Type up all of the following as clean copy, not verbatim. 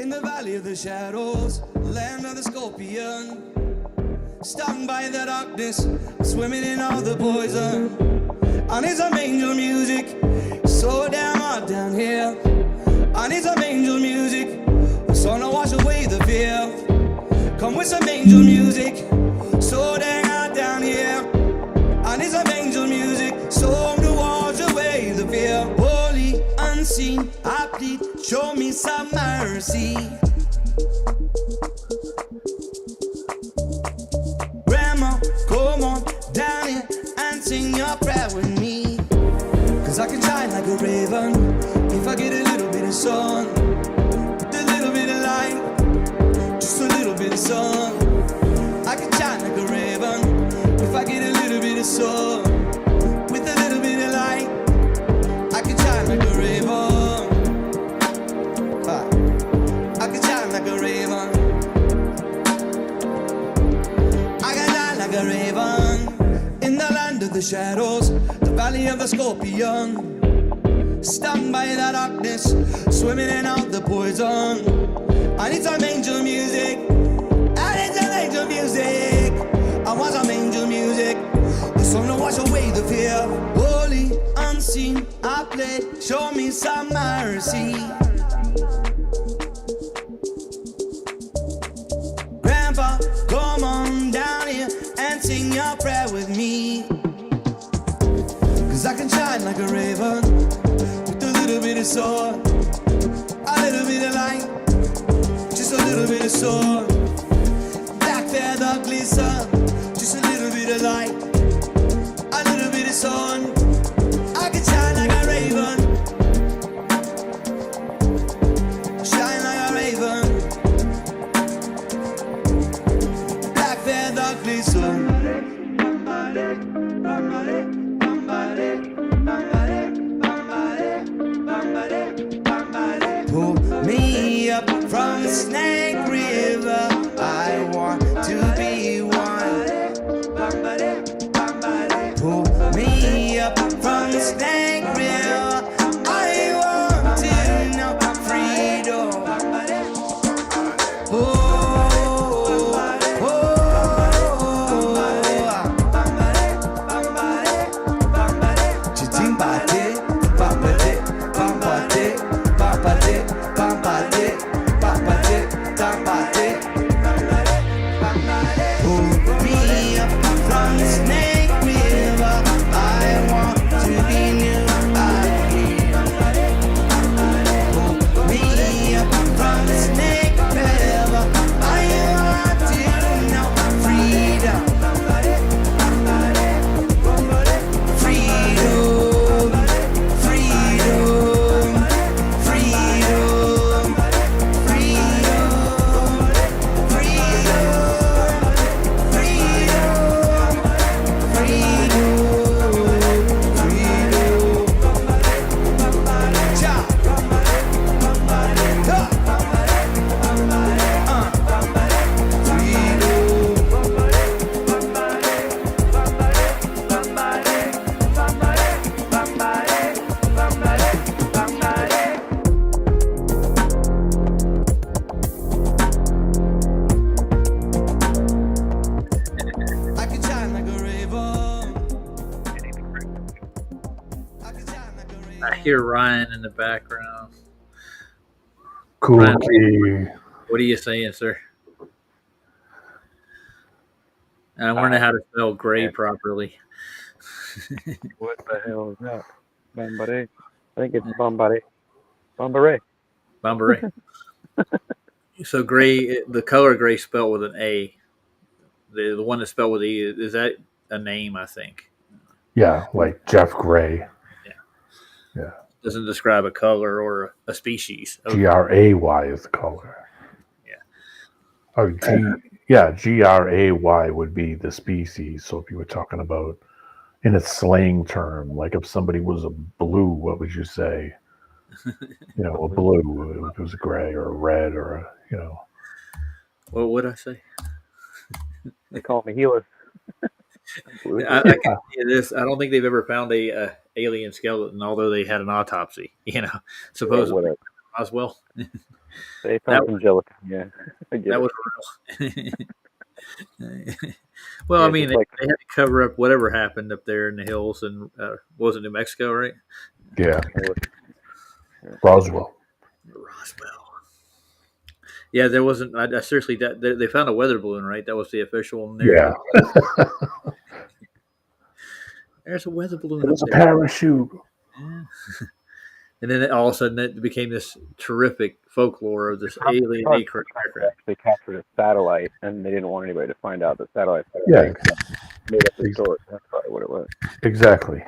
in the valley of the shadows, land of the scorpion. Stung by the darkness, swimming in all the poison. I need some angel music, so damn hot down here. I need some angel music, so to wash away the fear. Come with some angel music, so damn hot down here. I need some angel music, so to wash away the fear. Holy, unseen, I plead, show me some mercy. Grandma, come on down here and sing your prayer with me. Cause I can shine like a raven if I get a little bit of sun. With a little bit of light, just a little bit of sun. I can shine like a raven if I get a little bit of sun. With a little bit of light, I can shine like a raven. I can shine like a raven. I can shine like a raven. In the land of the shadows, the valley of the scorpion. Stung by the darkness, swimming in out the poison. I need some angel music. I need some angel music. I want some angel music. The song to wash away the fear. Holy, unseen, I play. Show me some mercy. Grandpa, come on down here and sing your prayer with me. Cause I can shine like a raven with a little bit of sun, a little bit of light, just a little bit of sun. Black feather glisten, just a little bit of light, a little bit of sun. I can shine like a raven, shine like a raven. Black feather glisten. Pull me up from the Snake River. I want to be one. Pull me up from the Snake River. I want to know freedom. Oh, I hear Ryan in the background. Cool. Ryan, what are you saying, sir? I'm learning how to spell gray properly. What the hell is that? Bombare? I think it's Bombare. Bombare. Bombare. So gray, the color gray spelled with an A. The one that's spelled with E, is that a name, I think? Yeah, like Jeff Gray. Yeah. Doesn't describe a color or a species. Gray is the color. Yeah. Oh, Gray would be the species. So if you were talking about in a slang term, like if somebody was a blue, what would you say? A blue, if it was a gray or a red or a, What would I say? They call me Gila. I can tell you this. I don't think they've ever found a alien skeleton, although they had an autopsy. Supposedly. Roswell. They That found some gelatin. Yeah, I get That it. was real. Well, Yeah, I mean, just like they had to cover up whatever happened up there in the hills, and was it New Mexico, right? Yeah, it was- Roswell. Roswell. Yeah, there wasn't. I seriously, they found a weather balloon, right? That was the official narrative. Yeah, There's a weather balloon it up was a there. parachute. Yeah. And then all of a sudden, it became this terrific folklore of this alien aircraft. they captured a satellite, and they didn't want anybody to find out the satellite. Yeah, Made up the story. That's probably what it was. exactly.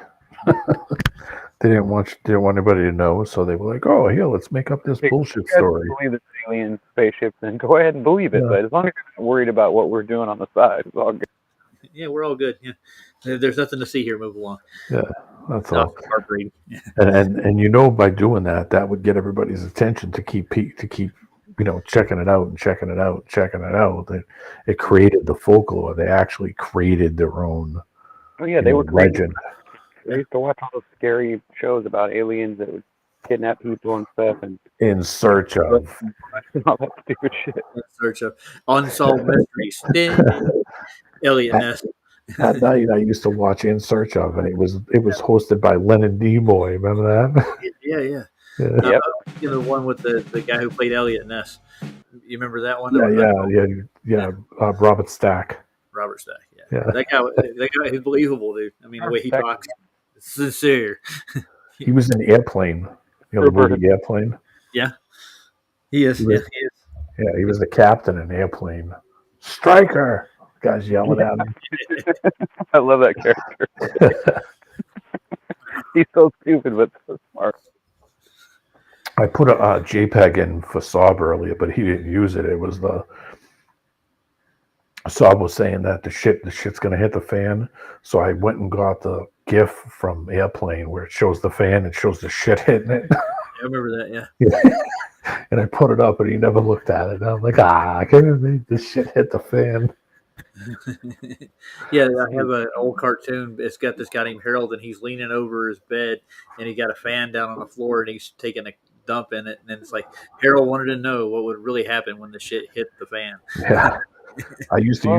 They didn't want anybody to know, so they were like, "Oh, here, let's make up this Hey, bullshit You guys story." believe it's alien spaceships, then go ahead and believe it. Yeah. But as long as you're not worried about what we're doing on the side, it's all good. Yeah, we're all good. Yeah, there's nothing to see here. Move along. That's No, all. heartbreaking. Yeah. And by doing that, that would get everybody's attention to keep checking it out and checking it out, checking it out. It created the folklore. They actually created their own. Oh yeah, they were legend. I used to watch all those scary shows about aliens that would kidnap people and stuff, and In search of. all that stupid shit. In search of unsolved mysteries. Elliot Ness. At night, I used to watch In Search of, and it was hosted by Leonard Nimoy. Remember that? Yeah. Yeah. Yep. The one with the guy who played Elliot Ness. You remember that one? Yeah. Robert Stack. Robert Stack. Yeah. Yeah. That guy is believable, dude. I mean, the way he talks, it's sincere. He was in Airplane. The movie Airplane. He is. He was- He is. Yeah, he was the captain in Airplane. Striker! Guys yelling at him. I love that character. He's so stupid but so smart. I put a JPEG in for Saab earlier, but he didn't use it. It was Saab was saying that the shit's gonna hit the fan. So I went and got the GIF from Airplane where it shows the fan and shows the shit hitting it. I remember that. Yeah. And I put it up, and he never looked at it. And I'm like, I can't believe this shit hit the fan. Yeah, I have an old cartoon. It's got this guy named Harold, and he's leaning over his bed, and he got a fan down on the floor, and he's taking a dump in it. And then it's like Harold wanted to know what would really happen when the shit hit the fan. Yeah, I used to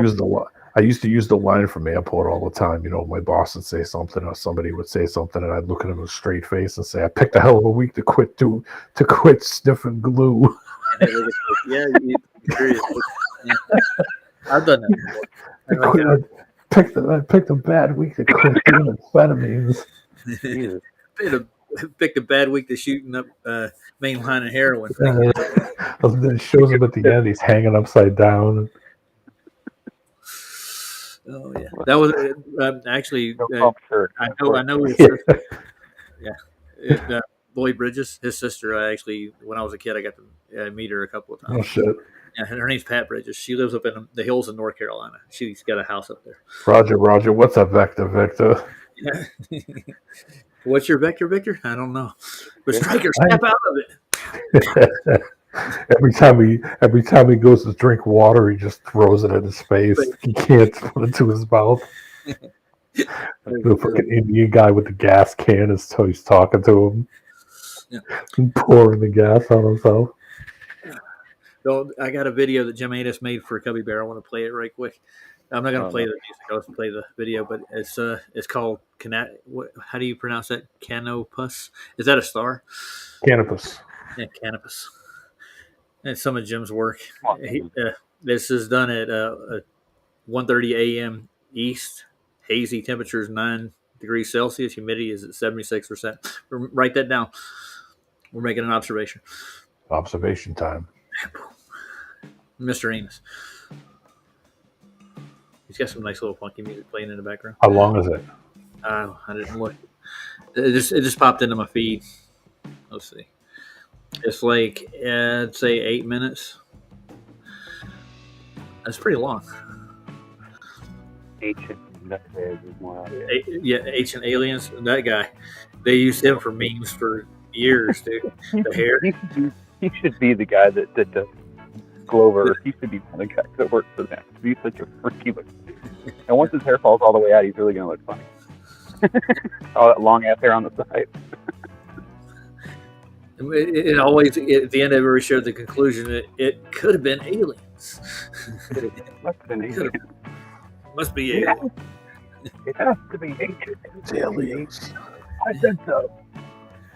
use the line from Airport all the time. My boss would say something, or somebody would say something, and I'd look at him with a straight face and say, "I picked a hell of a week to quit sniffing glue." And they look at you, yeah, you're serious. Yeah. I've done that before. I picked a bad week to quit doing amphetamines. Jesus. Picked a bad week to shooting up mainline and heroin. And then it shows him at the end. He's hanging upside down. Oh yeah, that was actually. Sure. I know. His Yeah. sister, yeah, Lloyd Bridges, his sister. I actually, when I was a kid, I got to meet her a couple of Oh times. shit! Yeah, her name's Pat Bridges. She lives up in the hills in North Carolina. She's got a house up there. Roger. What's up, Victor? Yeah. What's your vector, Victor? I don't know. But Striker, snap out of it. Every time he goes to drink water, he just throws it in his face. He can't put it to his mouth. The fucking Indian guy with the gas can is he's talking to him. Yeah. And pouring the gas on himself. So I got a video that Jim Adis made for Cubby Bear. I want to play it right quick. I'm not going to play the music. I'll just play the video, but it's called how do you pronounce that? Canopus? Is that a star? Canopus. Yeah, Canopus. And some of Jim's work. This is done at 1:30 a.m. East. Hazy temperatures 9 degrees Celsius. Humidity is at 76%. Write that down. We're making an observation. Observation time. Mr. Amos. He's got some nice little funky music playing in the background. How long is it? I didn't look. It just popped into my feed. Let's see. It's like I'd say 8 minutes. That's pretty long. Ancient Ancient Aliens. That guy. They used him for memes for years, dude. The hair. He should be the guy that does Glover. He should be one of the guys that works for them. He's such a freaky look. And once his hair falls all the way out, he's really going to look funny. All that long ass hair on the side. It always at the end of every show, the conclusion that it could have been aliens. Must have been alien. Must be Yeah. aliens. It has to be ancient. It's aliens. I said so.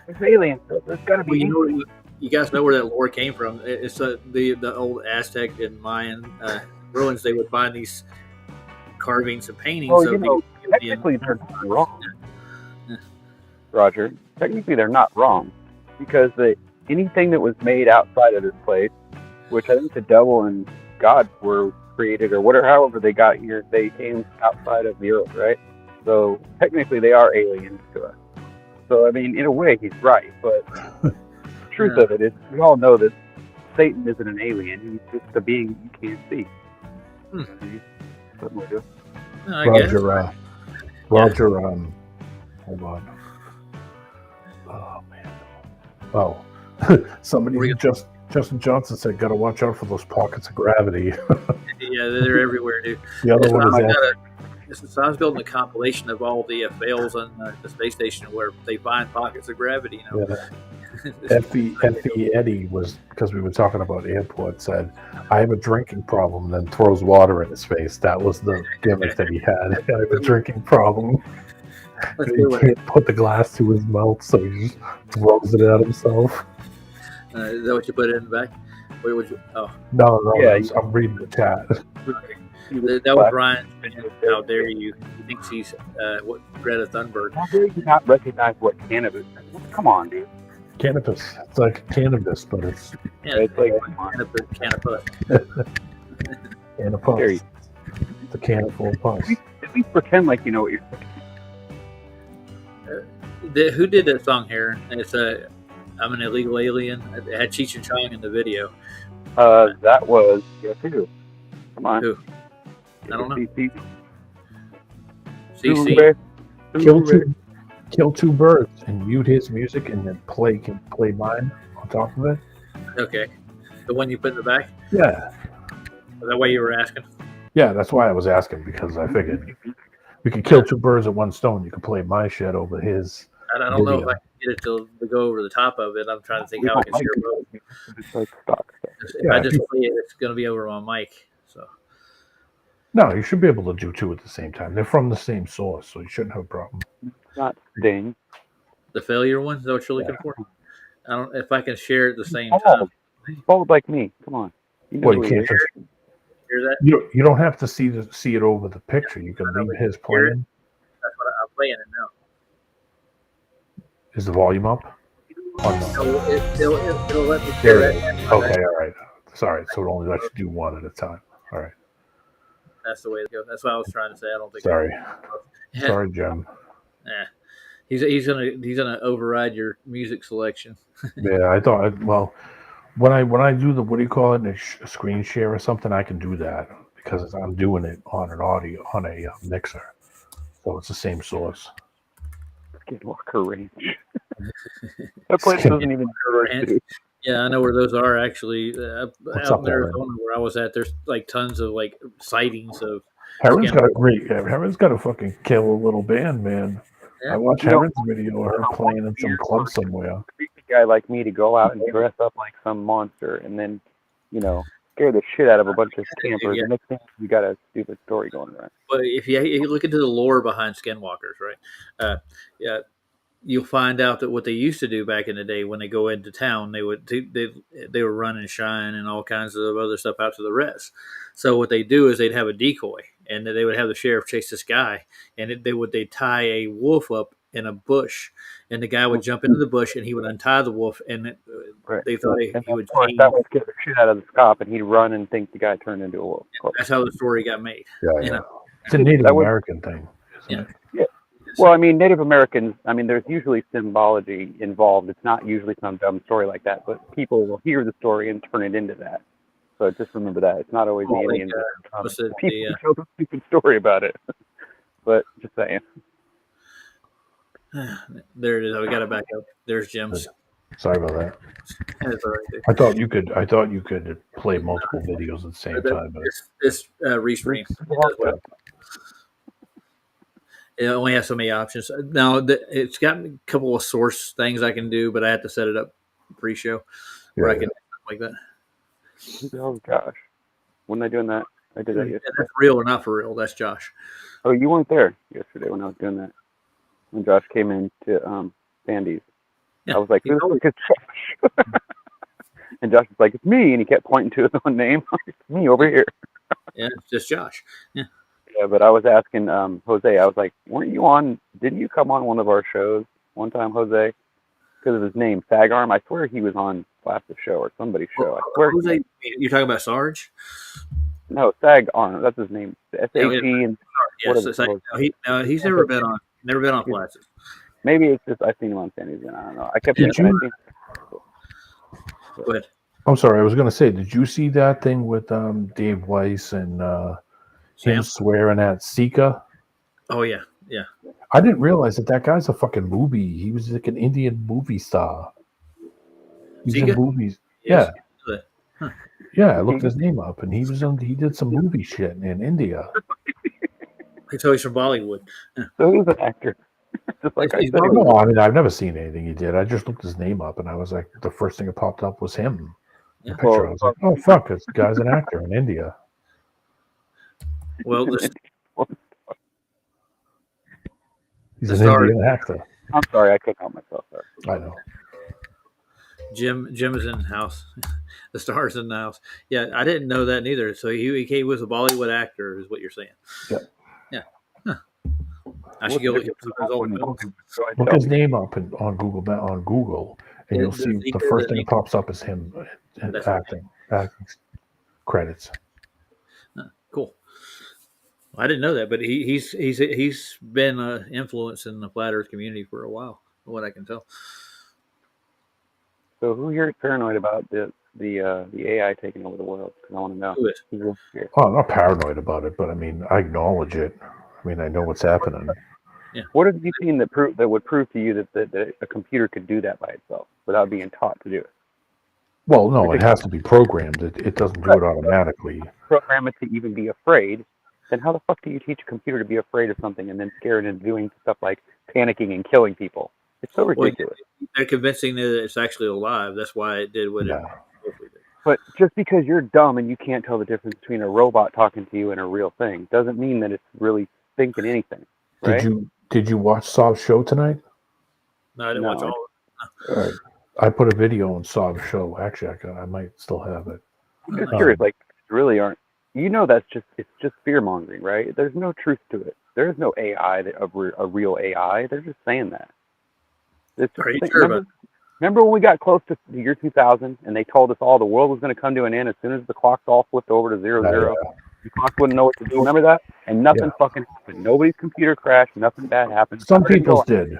It's aliens. So there's got to Well, be. you guys know where that lore came from. It's the old Aztec and Mayan ruins. They would find these carvings and paintings. Well, of you know, the technically they're not wrong. Roger, technically they're not wrong because anything that was made outside of this place, which I think the devil and God were created or whatever, however they got here, they came outside of the earth, right? So technically they are aliens to us. So I mean, in a way, he's right, but the truth of it is, we all know that Satan isn't an alien; he's just a being you can't see. Something like that. I guess. Roger, hold on. Oh man. Oh, somebody Justin Johnson said, "Got to watch out for those pockets of gravity." Yeah, they're everywhere, dude. The other one is I was building a compilation of all the fails on the space station where they find pockets of gravity. You know, Effie Eddie was, because we were talking about airport, said, "I have a drinking problem," then throws water in his face. That was the gimmick that he had. I have a drinking problem. He can't put the glass to his mouth, so he just throws it at himself. Is that what you put in the back? Where would you? Oh, No, Yeah, I'm reading the chat. that was Ryan. How dare you? He thinks he's what Greta Thunberg. How dare you not recognize what cannabis is? Come on, dude. Cannabis. It's like cannabis, but it's Yeah, It's like, cannabis. can of puffs. There you- It's a can full of puffs. at least pretend like you know what you're saying. Who did that song here? It's I'm an illegal alien. It had Cheech and Chong in the video. That was who? Come on. Who? I don't know. CC. CC. Kill two birds and mute his music and then play mine on top of it. Okay, the one you put in the back. Yeah, Is that why you were asking? yeah. That's why I was asking, because I figured we could kill two birds with one stone. You could play my shit over his. I don't know if Video. I can get it to go over the top of it. I'm trying to think how I can share both. It's like stock stuff. If I just play it, it's going to be over on mic. So No, you should be able to do two at the same time. They're from the same source, so you shouldn't have a problem. Not Sting. the failure one is that what you're looking for? I don't. If I can share it at the same Oh, time. Bold like me. Come on. You know Well, you who can't he is. just. Hear that? You don't have to see it over the picture. You can leave his playing. That's what I'm playing it now. Is the volume up? Oh, no. So it'll let me There share it that. is. Okay, all right. Sorry, so it only lets you do one at a time. All right. That's the way it goes. That's what I was trying to say. I don't think. Sorry. Yeah. Sorry, Jim. Yeah. He's gonna override your music selection. Yeah, I thought. Well, when I do the, what do you call it, a screen share or something, I can do that because I'm doing it on an audio on a mixer, so it's the same source. Skinwalker Ranch. That place doesn't even Ranch. Yeah, I know where those are actually. What's Out up in there? Arizona, where I was at, there's like tons of like sightings of. Heron's got a fucking killer little band, man. Yeah. I watched You know- Heron's video of her playing in some club somewhere. creepy guy like me to go out and dress up like some monster and then, scare the shit out of a bunch of campers. Yeah. The next thing you got a stupid story going around. But if you look into the lore behind skinwalkers, right? Yeah, you'll find out that what they used to do back in the day when they go into town, they would run and shine and all kinds of other stuff out to the rest. So what they do is they'd have a decoy, and they would have the sheriff chase this guy, and they'd tie a wolf up in a bush, and the guy would jump into the bush, and he would untie the wolf, and Right. they thought he And would of course, change. that would scare the shit out of the cop, and he'd run and think the guy turned into a wolf. That's how the story got made. Yeah, You yeah. know. It's a Native That was- American thing, isn't Yeah. it? Well, I mean, Native Americans, there's usually symbology involved. It's not usually some dumb story like that, but people will hear the story and turn it into that. So just remember that. It's not always the Well, aliens. what's it, People the, tell the stupid story about it. But just saying. There it is. We got it back up. There's Jim's. Sorry about that. That's all right there. I thought you could play multiple videos at the same time, but This restream. It only has so many options. Now it's got a couple of source things I can do, but I have to set it up pre-show where I Yeah. can like that. Oh gosh, wasn't I doing that? I did that And yesterday. that's real or not for real. That's Josh. Oh, you weren't there yesterday when I was doing that. When Josh came in to Sandy's, Yeah, I was like, he's "Who the always- fuck is Josh?" And Josh was like, "It's me," and he kept pointing to his own name. It's me over here. Yeah, it's just Josh. Yeah. Yeah, but I was asking Jose. I was like, "Weren't you on? Didn't you come on one of our shows one time, Jose?" Because of his name, Sagarm. I swear he was on Flap's show or somebody's show. I swear. Jose, you're talking about Sarge? No, Sagarm. That's his name. SAG Yeah, and Yes, whatever. it's like, no, he's never been on Flats's. Maybe it's just I've seen him on Sandy's. And I don't know. I kept Did thinking you- I seen. Go ahead. I'm sorry, I was going to say, did you see that thing with Dave Weiss and Sam? him swearing at Sika? Oh yeah, yeah. I didn't realize that guy's a fucking movie. He was like an Indian movie star. He's Sika? in movies. Yes. Yeah, I looked his name up, and he did some movie shit in India. So he's from Bollywood. So he's an actor. Just like I He's said. he No, was. I mean, I've never seen anything he did. I just looked his name up, and I was like, the first thing that popped up was him. The Yeah. picture. I was like, oh fuck, this guy's an actor in India. Well, this, He's The an star- Indian actor. I'm sorry, I couldn't help myself. Sorry. I know. Jim is in the house. The star's in the house. Yeah, I didn't know that neither. So he was a Bollywood actor, is what you're saying. Yeah. Yeah. Huh. I should go look at some of his old films. So I Look tell his you. name up on Google, and Yeah, you'll see Zika, the first the thing that pops up is him That's right. acting credits. Cool. I didn't know that, but he's been an influence in the flat Earth community for a while, from what I can tell. So who here is paranoid about the AI taking over the world? Because I want to know. Who is? Who's real scared? Oh, I'm not paranoid about it, but I mean, I acknowledge it. I mean, I know what's happening. What have you seen that would prove to you that a computer could do that by itself without being taught to do it? Well, no, it has to be programmed. It doesn't do it automatically. Program it to even be afraid. Then how the fuck do you teach a computer to be afraid of something and then scare it into doing stuff like panicking and killing people? It's so ridiculous. They're convincing that it's actually alive. That's why it did what Yeah. it hopefully did. But just because you're dumb and you can't tell the difference between a robot talking to you and a real thing doesn't mean that it's really thinking anything. Right? Did you watch Saab's show tonight? No, I didn't watch all of All right. I put a video on Saab's show. Actually, I might still have it. I'm just curious, like, really aren't. You know, it's just fear mongering, right? There's no truth to it. There is no AI, a real AI. They're just saying that. It's Are you just, sure about remember when we got close to the year 2000 and they told us all the world was going to come to an end as soon as the clocks all flipped over to 00? The clock wouldn't know what to do. Remember that? And nothing fucking happened. Nobody's computer crashed. Nothing bad happened. Some people's did.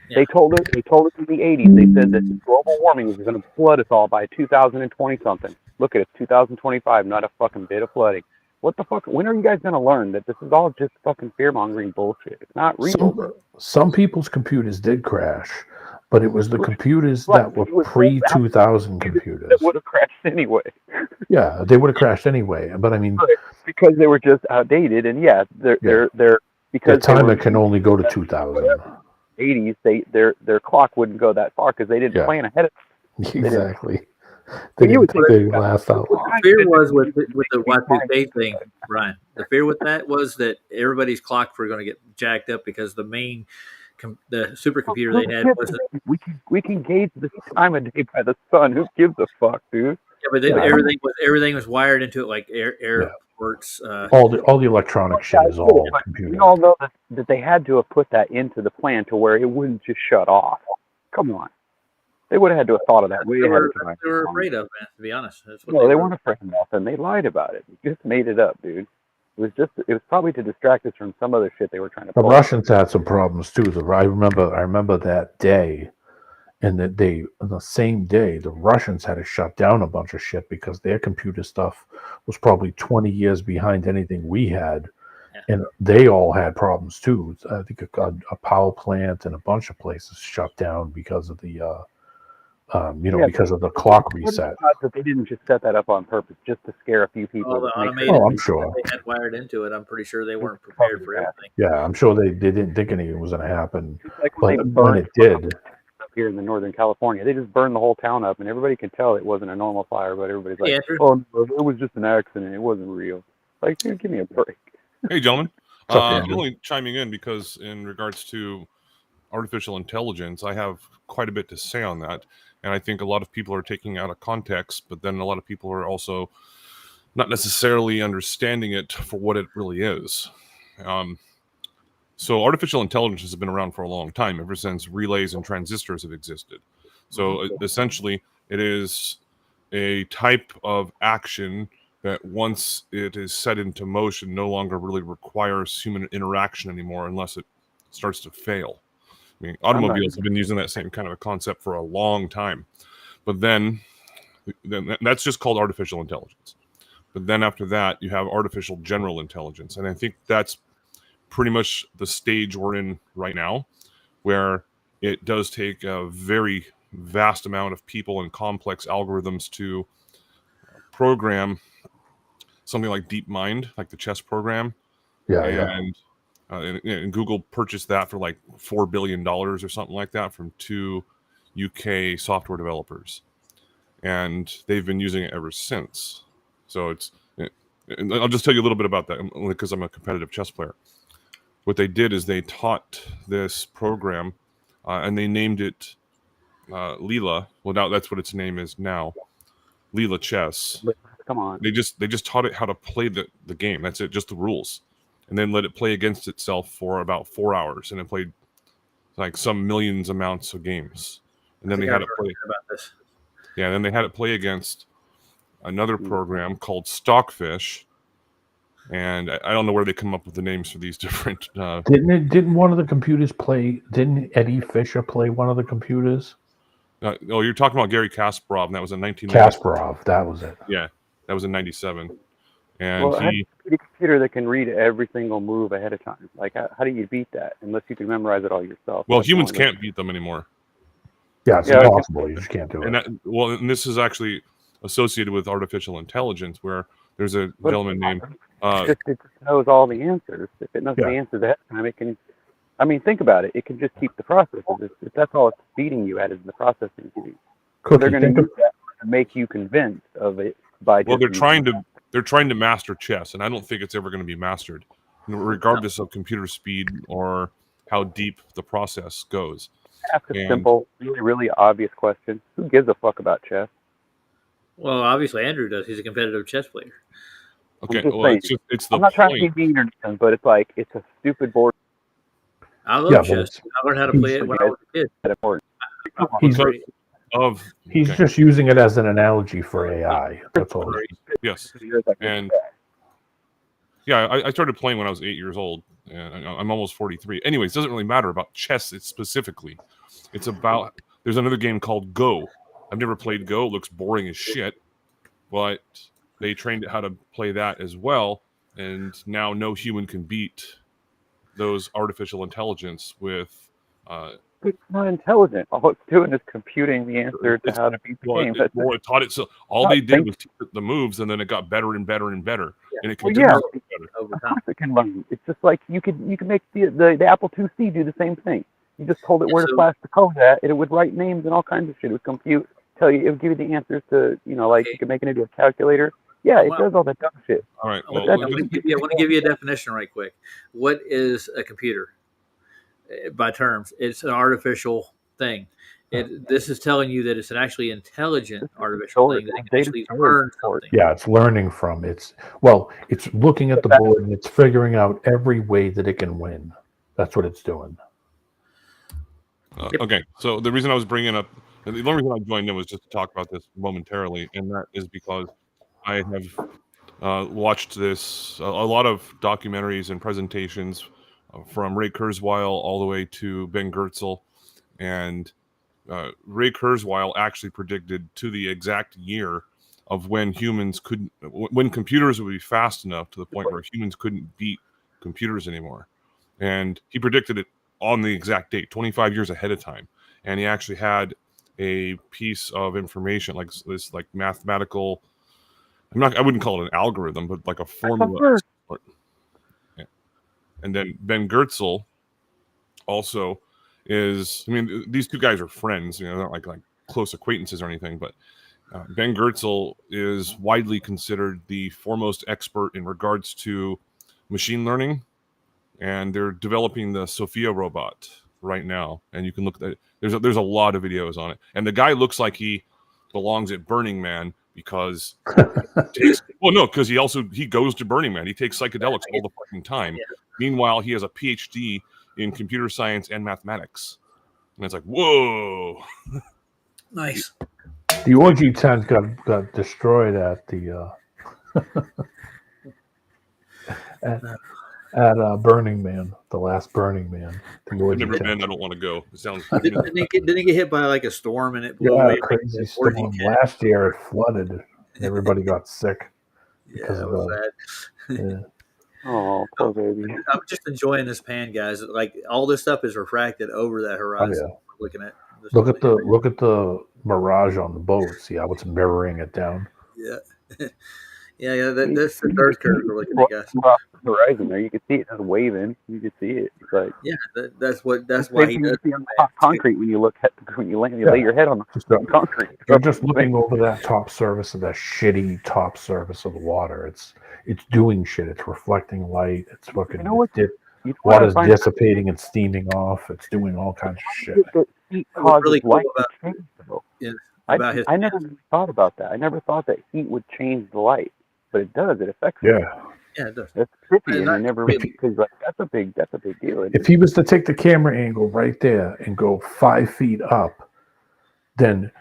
They told us in the 80s. They said that global warming was going to flood us all by 2020 something. Look at it, 2025. Not a fucking bit of flooding. What the fuck? When are you guys going to learn that this is all just fucking fear mongering bullshit? It's not real. Some people's computers did crash, but it was the computers Right. that were It was pre-2000 computers. It would have crashed anyway. Yeah, they would have crashed anyway. But I mean, Because they were just outdated, and they're the because they timer were can only go to 2000. 80s. Their clock wouldn't go that far because they didn't Yeah. plan ahead of. Exactly. But you would They laughed out. The fear was with the Y2K thing, Brian. The fear with that was that everybody's clocks were going to get jacked up because the main, the supercomputer they had wasn't. We can gauge the time of day by the sun. Who gives a fuck, dude? Yeah, but everything was wired into it like airports. All the electronic shit is all But computer. we all know that they had to have put that into the plan to where it wouldn't just shut off. Come on. They would have had to have thought of that way They ahead were, of time. they were afraid of, man. To be honest, that's what No, they weren't afraid of nothing. They lied about it. They just made it up, dude. It was probably to distract us from some other shit they were trying to The pull. Russians had some problems too. I remember that day, and that on the same day, the Russians had to shut down a bunch of shit because their computer stuff was probably 20 years behind anything we had, and they all had problems too. I think a power plant and a bunch of places shut down because of the because of the clock reset. That they didn't just set that up on purpose just to scare a few people. all the to make automated. Oh, I'm sure. They had wired into it. I'm pretty sure they weren't prepared for everything. Yeah, I'm sure they didn't think anything was going to happen, It's like when but they when burned it did, here in the Northern California. They just burned the whole town up, and everybody could tell it wasn't a normal fire, but everybody's like, Yeah, Andrew. "Oh, no, it was just an accident. It wasn't real." Like, dude, give me a break. Hey, gentlemen. What's up, I'm Andrew? only chiming in because in regards to artificial intelligence, I have quite a bit to say on that. And I think a lot of people are taking it out of context, but then a lot of people are also not necessarily understanding it for what it really is. So artificial intelligence has been around for a long time, ever since relays and transistors have existed. So essentially, it is a type of action that once it is set into motion, no longer really requires human interaction anymore unless it starts to fail. I mean, automobiles have been using that same kind of a concept for a long time. But then that's just called artificial intelligence. But then after that, you have artificial general intelligence. And I think that's pretty much the stage we're in right now, where it does take a very vast amount of people and complex algorithms to program something like DeepMind, like the chess program. And Google purchased that for like $4 billion or something like that from 2 UK software developers. And they've been using it ever since. So and I'll just tell you a little bit about that because I'm a competitive chess player. What they did is they taught this program and they named it Leela. Well, now that's what its name is now. Leela Chess. Come on. They just taught it how to play the game. That's it, just the rules. And then let it play against itself for about 4 hours. And it played like some millions amounts of games. And then they had it play about this. Yeah, then they had it play against another program called Stockfish. And I don't know where they come up with the names for these different Didn't one of the computers play? Didn't Eddie Fisher play one of the computers? you're talking about Gary Kasparov, and that was in 1990. Kasparov, that was it. Yeah, that was in 97. And Well, he a computer that can read every single move ahead of time. Like, how do you beat that unless you can memorize it all yourself? well, That's humans the only can't beat them anymore. Yeah, it's Yeah, I impossible. You just can't do it. And this is actually associated with artificial intelligence, where there's a But- gentleman named it just knows all the answers. If it knows Yeah. the answers ahead of time, it can. I mean, think about it. It can just keep the processes. If that's all it's feeding you at is the processing speed. Cookie, They're going to think use that to make you convinced of it by. well, just they're trying to master chess, and I don't think it's ever going to be mastered, regardless of computer speed or how deep the process goes. ask a and- simple, really, really obvious question. Who gives a fuck about chess? Well, obviously Andrew does. He's a competitive chess player. Okay, just well, saying. it's the I'm not trying to point. be mean or anything, but it's like it's a stupid board I love Yeah, but chess. I learned how to play it when I was a kid. that important. he's Because of he's okay, just using it as an analogy for AI. That's all. yes, and yeah, I started playing when I was 8 years old, and I'm almost 43. Anyways, it doesn't really matter about chess specifically. It's about there's another game called Go. I've never played Go. It looks boring as shit, but they trained it how to play that as well, and now no human can beat those artificial intelligence with. It's not intelligent. All it's doing is computing the answer to how to beat the game. It taught it so all Not they did think- was teach it the moves, and then it got better and better and better, and it Well, continued yeah. to get better. Over Of time. course it can learn. It's just like you can make the Apple IIc do the same thing. You just told it where to So- flash the code at, and it would write names and all kinds of shit. It would compute, tell you, it would give you the answers to, like Okay. you can make it into a calculator. Yeah, it Wow. does all that dumb shit. All right, I well, want to give you a definition right quick. What is a computer? By terms, it's an artificial thing. This is telling you that it's an actually intelligent artificial thing that can Data actually storage learn for it. something. Yeah, it's learning from it's looking at the board and it's figuring out every way that it can win. That's what it's doing. Yep. Okay, so the reason I was bringing up, and the only reason I joined in was just to talk about this momentarily, and that is because I have watched this a lot of documentaries and presentations from Ray Kurzweil all the way to Ben Goertzel, and Ray Kurzweil actually predicted to the exact year of when when computers would be fast enough to the point where humans couldn't beat computers anymore, and he predicted it on the exact date, 25 years ahead of time. And he actually had a piece of information like this, like mathematical. I wouldn't call it an algorithm, but like a formula. Yeah. And then Ben Goertzel also is, I mean, these two guys are friends, you know, they're not like close acquaintances or anything, but Ben Goertzel is widely considered the foremost expert in regards to machine learning, and they're developing the Sophia robot right now. And you can look at it. There's a lot of videos on it, and the guy looks like he belongs at Burning Man because because he goes to Burning Man. He takes psychedelics all the fucking time. Meanwhile, he has a PhD in computer science and mathematics, and it's like, whoa, Nice. The Orgy tent got destroyed at the at Burning Man, the last Burning Man. The I've Orgy never tent. been. I don't want to go. It sounds. Didn't it get hit by like a storm and it blew Yeah, away? crazy the storm. Orgy tent? Last year it flooded. And everybody got sick. Yeah, because it of was that. bad. Yeah. Oh, poor baby. I'm just enjoying this pan, guys. Like all this stuff is refracted over that horizon. yeah. We're looking at. Look at the mirage on the boat. See how it's mirroring it down. Yeah. yeah. That's the third curve we're looking at, guys. Across the horizon there, you can see it just waving. You can see it. It's like Yeah, that's why he does. see on concrete when you lay your head on Just, the concrete. you're just looking over that top surface of that shitty top surface of the water. It's doing shit. It's reflecting light. It's fucking You know what? water's dissipating and steaming off. It's doing all kinds of shit. The heat What's causes really cool light about- to change, though. Is about his. I never really thought about that. I never thought that heat would change the light, but it does. It affects it. Yeah. Yeah, it does. That's trippy, And and I never really because like that's a big deal. If he was to take the camera angle right there and go 5 feet up, then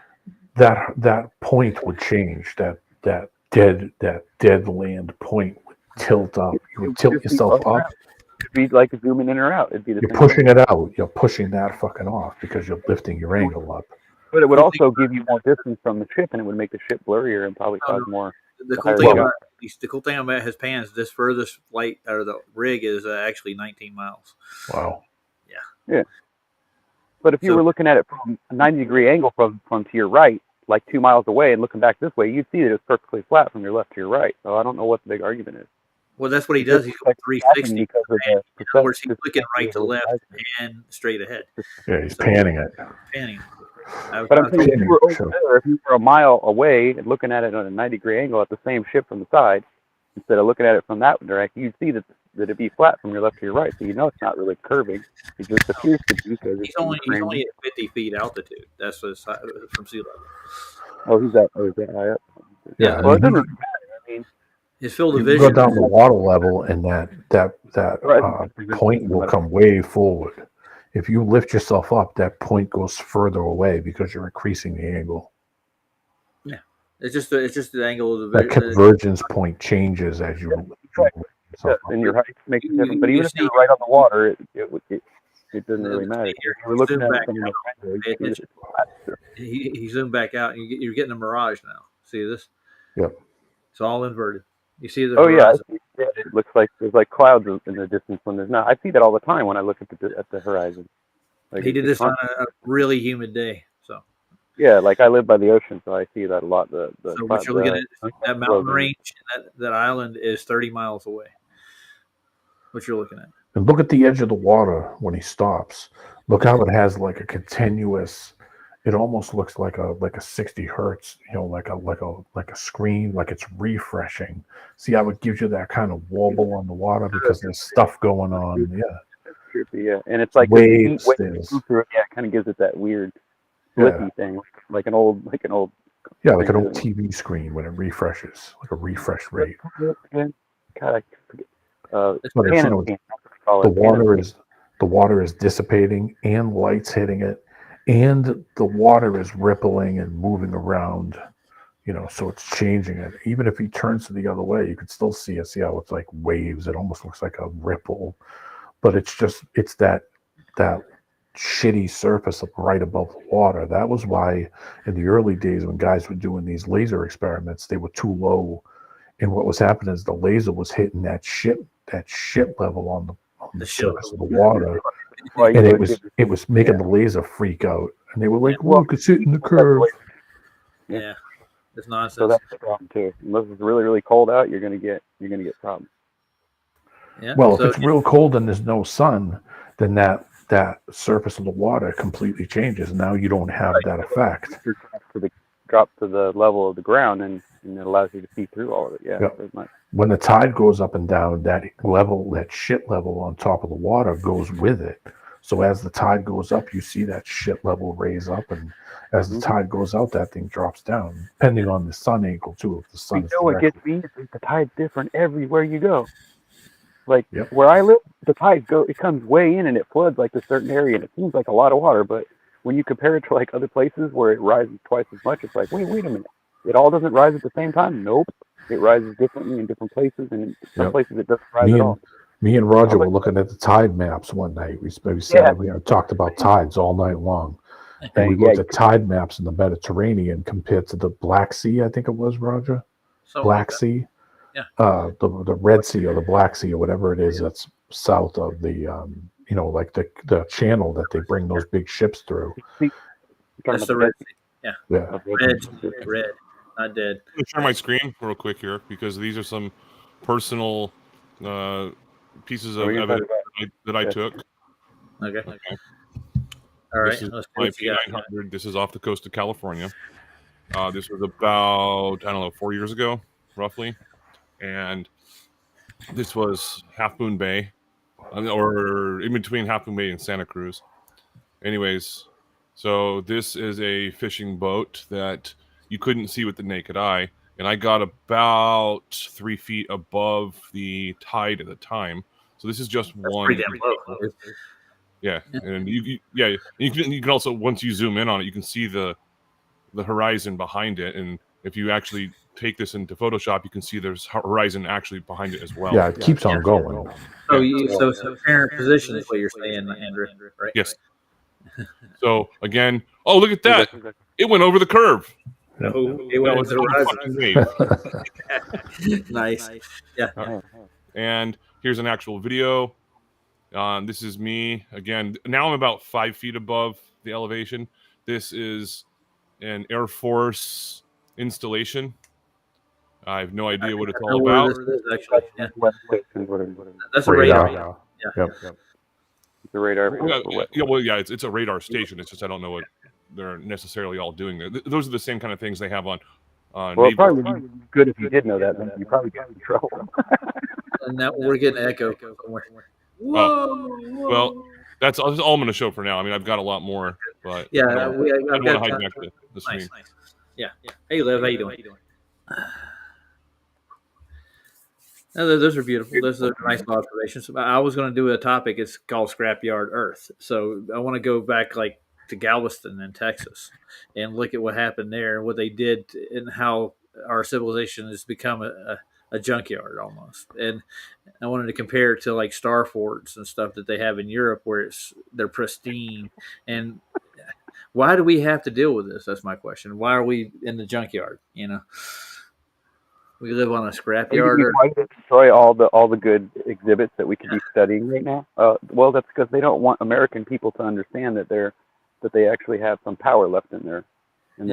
that point would change. That dead land point would tilt up. You would tilt yourself up. It'd be like zooming in or out. It'd be the You're same pushing thing. it out. You're pushing that fucking off because you're lifting your angle up. But it would also give you more distance from the ship, and it would make the ship blurrier and probably cause more. The higher cool thing about his pans, this furthest flight out of the rig is actually 19 miles. Wow. But if you So- were looking at it from a 90-degree angle from to your right, like 2 miles away, and looking back this way, you'd see that it's perfectly flat from your left to your right. So I don't know what the big argument is. Well, that's what he does. He's going Like, 360. because of the In other words, he's percent- looking right to left and straight ahead, Yeah, he's panning it. panning. But I'm saying if you were over Sure. there, if you were a mile away and looking at it on a 90-degree angle at the same ship from the side, instead of looking at it from that direction, you'd see that it'd be flat from your left to your right. So you know it's not really curving. It just appears to be because He's only at 50 feet altitude. That's what's from sea level. Oh, he's that high up. Yeah, Well, it doesn't really matter. I mean, his field of You go vision. down the water level, and that Right. point will come way forward. If you lift yourself up, that point goes further away because you're increasing the angle. It's just the angle of the That vision. convergence point changes as you. and your height makes a You- difference. But you even if see- you're right on the water, it doesn't really matter. If Here, you're looking zoom at back it from out. the window, Pay you see attention. it's He zoomed back out, and you're getting a mirage now. See this? Yep. It's all inverted. You see the Oh yeah, horizon? it looks like there's like clouds in the distance when there's not. I see that all the time when I look at the horizon. Like He it's did this just on a really humid day. So, yeah, like I live by the ocean, so I see that a lot. The so what you're looking at, that mountain the- range, that island is 30 miles away. What you're looking at. And look at the edge of the water when he stops. Look how it has like a continuous. It almost looks like a 60 hertz, like a screen, like it's refreshing. See how it gives you that kind of wobble on the water because there's stuff going on. Yeah, trippy, yeah, and it's like waves. the heat There's, wave through it, yeah, it kind of gives it that weird yeah, flippy thing, like an old. yeah, like an old TV screen when it refreshes, like a refresh rate. God, I forget. But it's, Canon scan, that's what we call the it. water is dissipating and light's hitting it, and the water is rippling and moving around, so it's changing it. Even if he turns to the other way, you could still see it. See how it's like waves. It almost looks like a ripple, but it's that shitty surface up right above the water. That was why in the early days when guys were doing these laser experiments, they were too low. And what was happening is the laser was hitting that ship level on the surface of the water, Well, you and know, it was making the laser freak out. And they were like, Well, "Look, it's hitting the curve." Yeah, it's so nonsense. that's the problem too. Unless it's really, really cold out, you're gonna get problems. Yeah. Well, so if it's real cold and there's no sun, then that that surface of the water completely changes. Now you don't have that effect. Drop to the level of the ground, and it allows you to see through all of it. Yeah, Yep. very much. When the tide goes up and down, that level, that shit level on top of the water goes with it. So as the tide goes up, you see that shit level raise up, and as the tide goes out, that thing drops down, depending on the sun angle too. If the sun You is know what directly, gets me is the tide's different everywhere you go. Like Yep. where I live, the tide it comes way in and it floods like a certain area, and it seems like a lot of water. But when you compare it to like other places where it rises twice as much, it's like, wait a minute, it all doesn't rise at the same time. Nope, it rises differently in different places, and in some Yep. places it doesn't rise me at and all. me and Roger were looking at the tide maps one night. We sat, we talked about tides all night long, and we looked at tide maps in the Mediterranean compared to the Black Sea. I think it was, Roger. Something Black like that. Sea. Yeah. The Red Sea or the Black Sea or whatever it is that's south of the like the channel that they bring those big ships through. That's the Red Sea. Yeah. Red, not dead. I'm gonna share my screen real quick here because these are some personal pieces of evidence that I took. Okay. All right. This is Let's my see what you got. P900. This is off the coast of California. This was about 4 years ago, roughly, and this was Half Moon Bay, or in between Half Moon Bay and Santa Cruz. Anyways, so this is a fishing boat that you couldn't see with the naked eye, and I got about 3 feet above the tide at the time. So this is just one. Pretty damn low. Yeah, and you can also, once you zoom in on it, you can see the horizon behind it, and if you actually take this into Photoshop, you can see there's horizon actually behind it as well. Yeah, it keeps on going. So parent position is what you're saying, Andrew, right? Yes. So again, oh, look at that! It went over the curve. No, it went over the horizon. Nice. Yeah. And here's an actual video. This is me again. Now I'm about 5 feet above the elevation. This is an Air Force installation. I have no idea what it's all about. That's a radar. Yep. The radar. It's a radar station. It's just I don't know what they're necessarily all doing there. Those are the same kind of things they have on. Well, it probably would be good if you did know that. Then you probably get in trouble. And now we're getting echo somewhere. Whoa. Well, that's all I'm going to show for now. I mean, I've got a lot more, but yeah, I don't want to hijack the screen. Nice. Yeah. Hey, Liv, how you doing? Those are beautiful. Those are nice observations. I was going to do a topic. It's called Scrapyard Earth. So I want to go back to Galveston in Texas and look at what happened there, what they did, and how our civilization has become a junkyard almost. And I wanted to compare it to Star Forts and stuff that they have in Europe, where they're pristine. And why do we have to deal with this? That's my question. Why are we in the junkyard? We live on a scrapyard. Why do they destroy all the good exhibits that we could be studying right now? Well, that's because they don't want American people to understand that they actually have some power left in their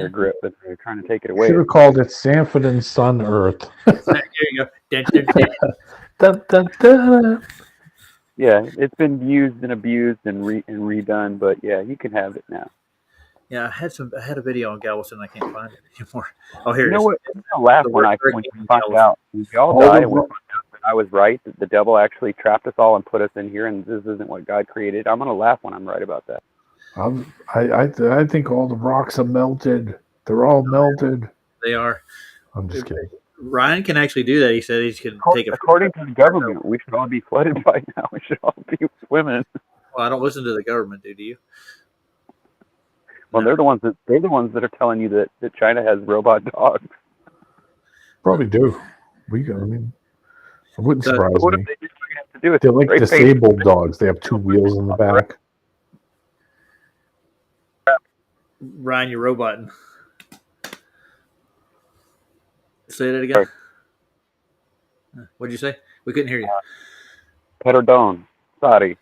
grip, that they're trying to take it away. Should have called it Sanford and Son Earth. There you go. Dun, dun, dun. Yeah, it's been used and abused and redone, but yeah, you can have it now. Yeah, I had a video on Galveston. I can't find it anymore. Oh, here it is. You know what? I'll laugh when you find out. We all die. I was right. That the devil actually trapped us all and put us in here, and this isn't what God created. I'm gonna laugh when I'm right about that. I think all the rocks are melted. They're all melted. They are. I'm just kidding. Ryan can actually do that. He said he can take it. According to the government, we should all be flooded by now. We should all be swimming. Well, I don't listen to the government, do you? Well, no. They're the ones that are telling you that China has robot dogs. Probably do. It wouldn't surprise what me. They're like disabled dogs. They have 2 wheels in the back. Ryan, you're roboting. Say that again. What'd you say? We couldn't hear you. Perdón. Sorry.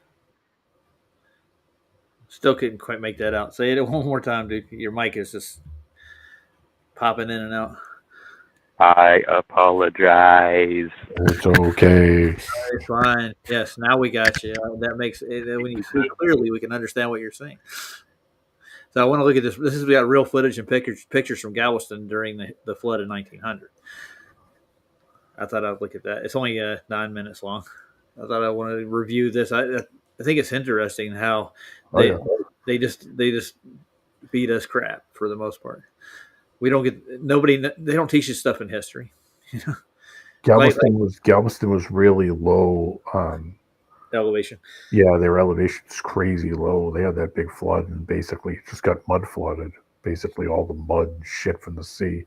Still couldn't quite make that out. Say it one more time, dude. Your mic is just popping in and out. I apologize. It's okay. It's fine. Yes, now we got you. That makes it, when you speak clearly, we can understand what you're saying. So I want to look at this. This has got real footage and pictures from Galveston during the flood in 1900. I thought I'd look at that. It's only 9 minutes long. I thought I wanted to review this. I think it's interesting how they they just beat us crap for the most part. We don't get nobody. They don't teach us stuff in history. Galveston was really low. Elevation. Yeah, their elevation's crazy low. They had that big flood and basically just got mud flooded. Basically, all the mud and shit from the sea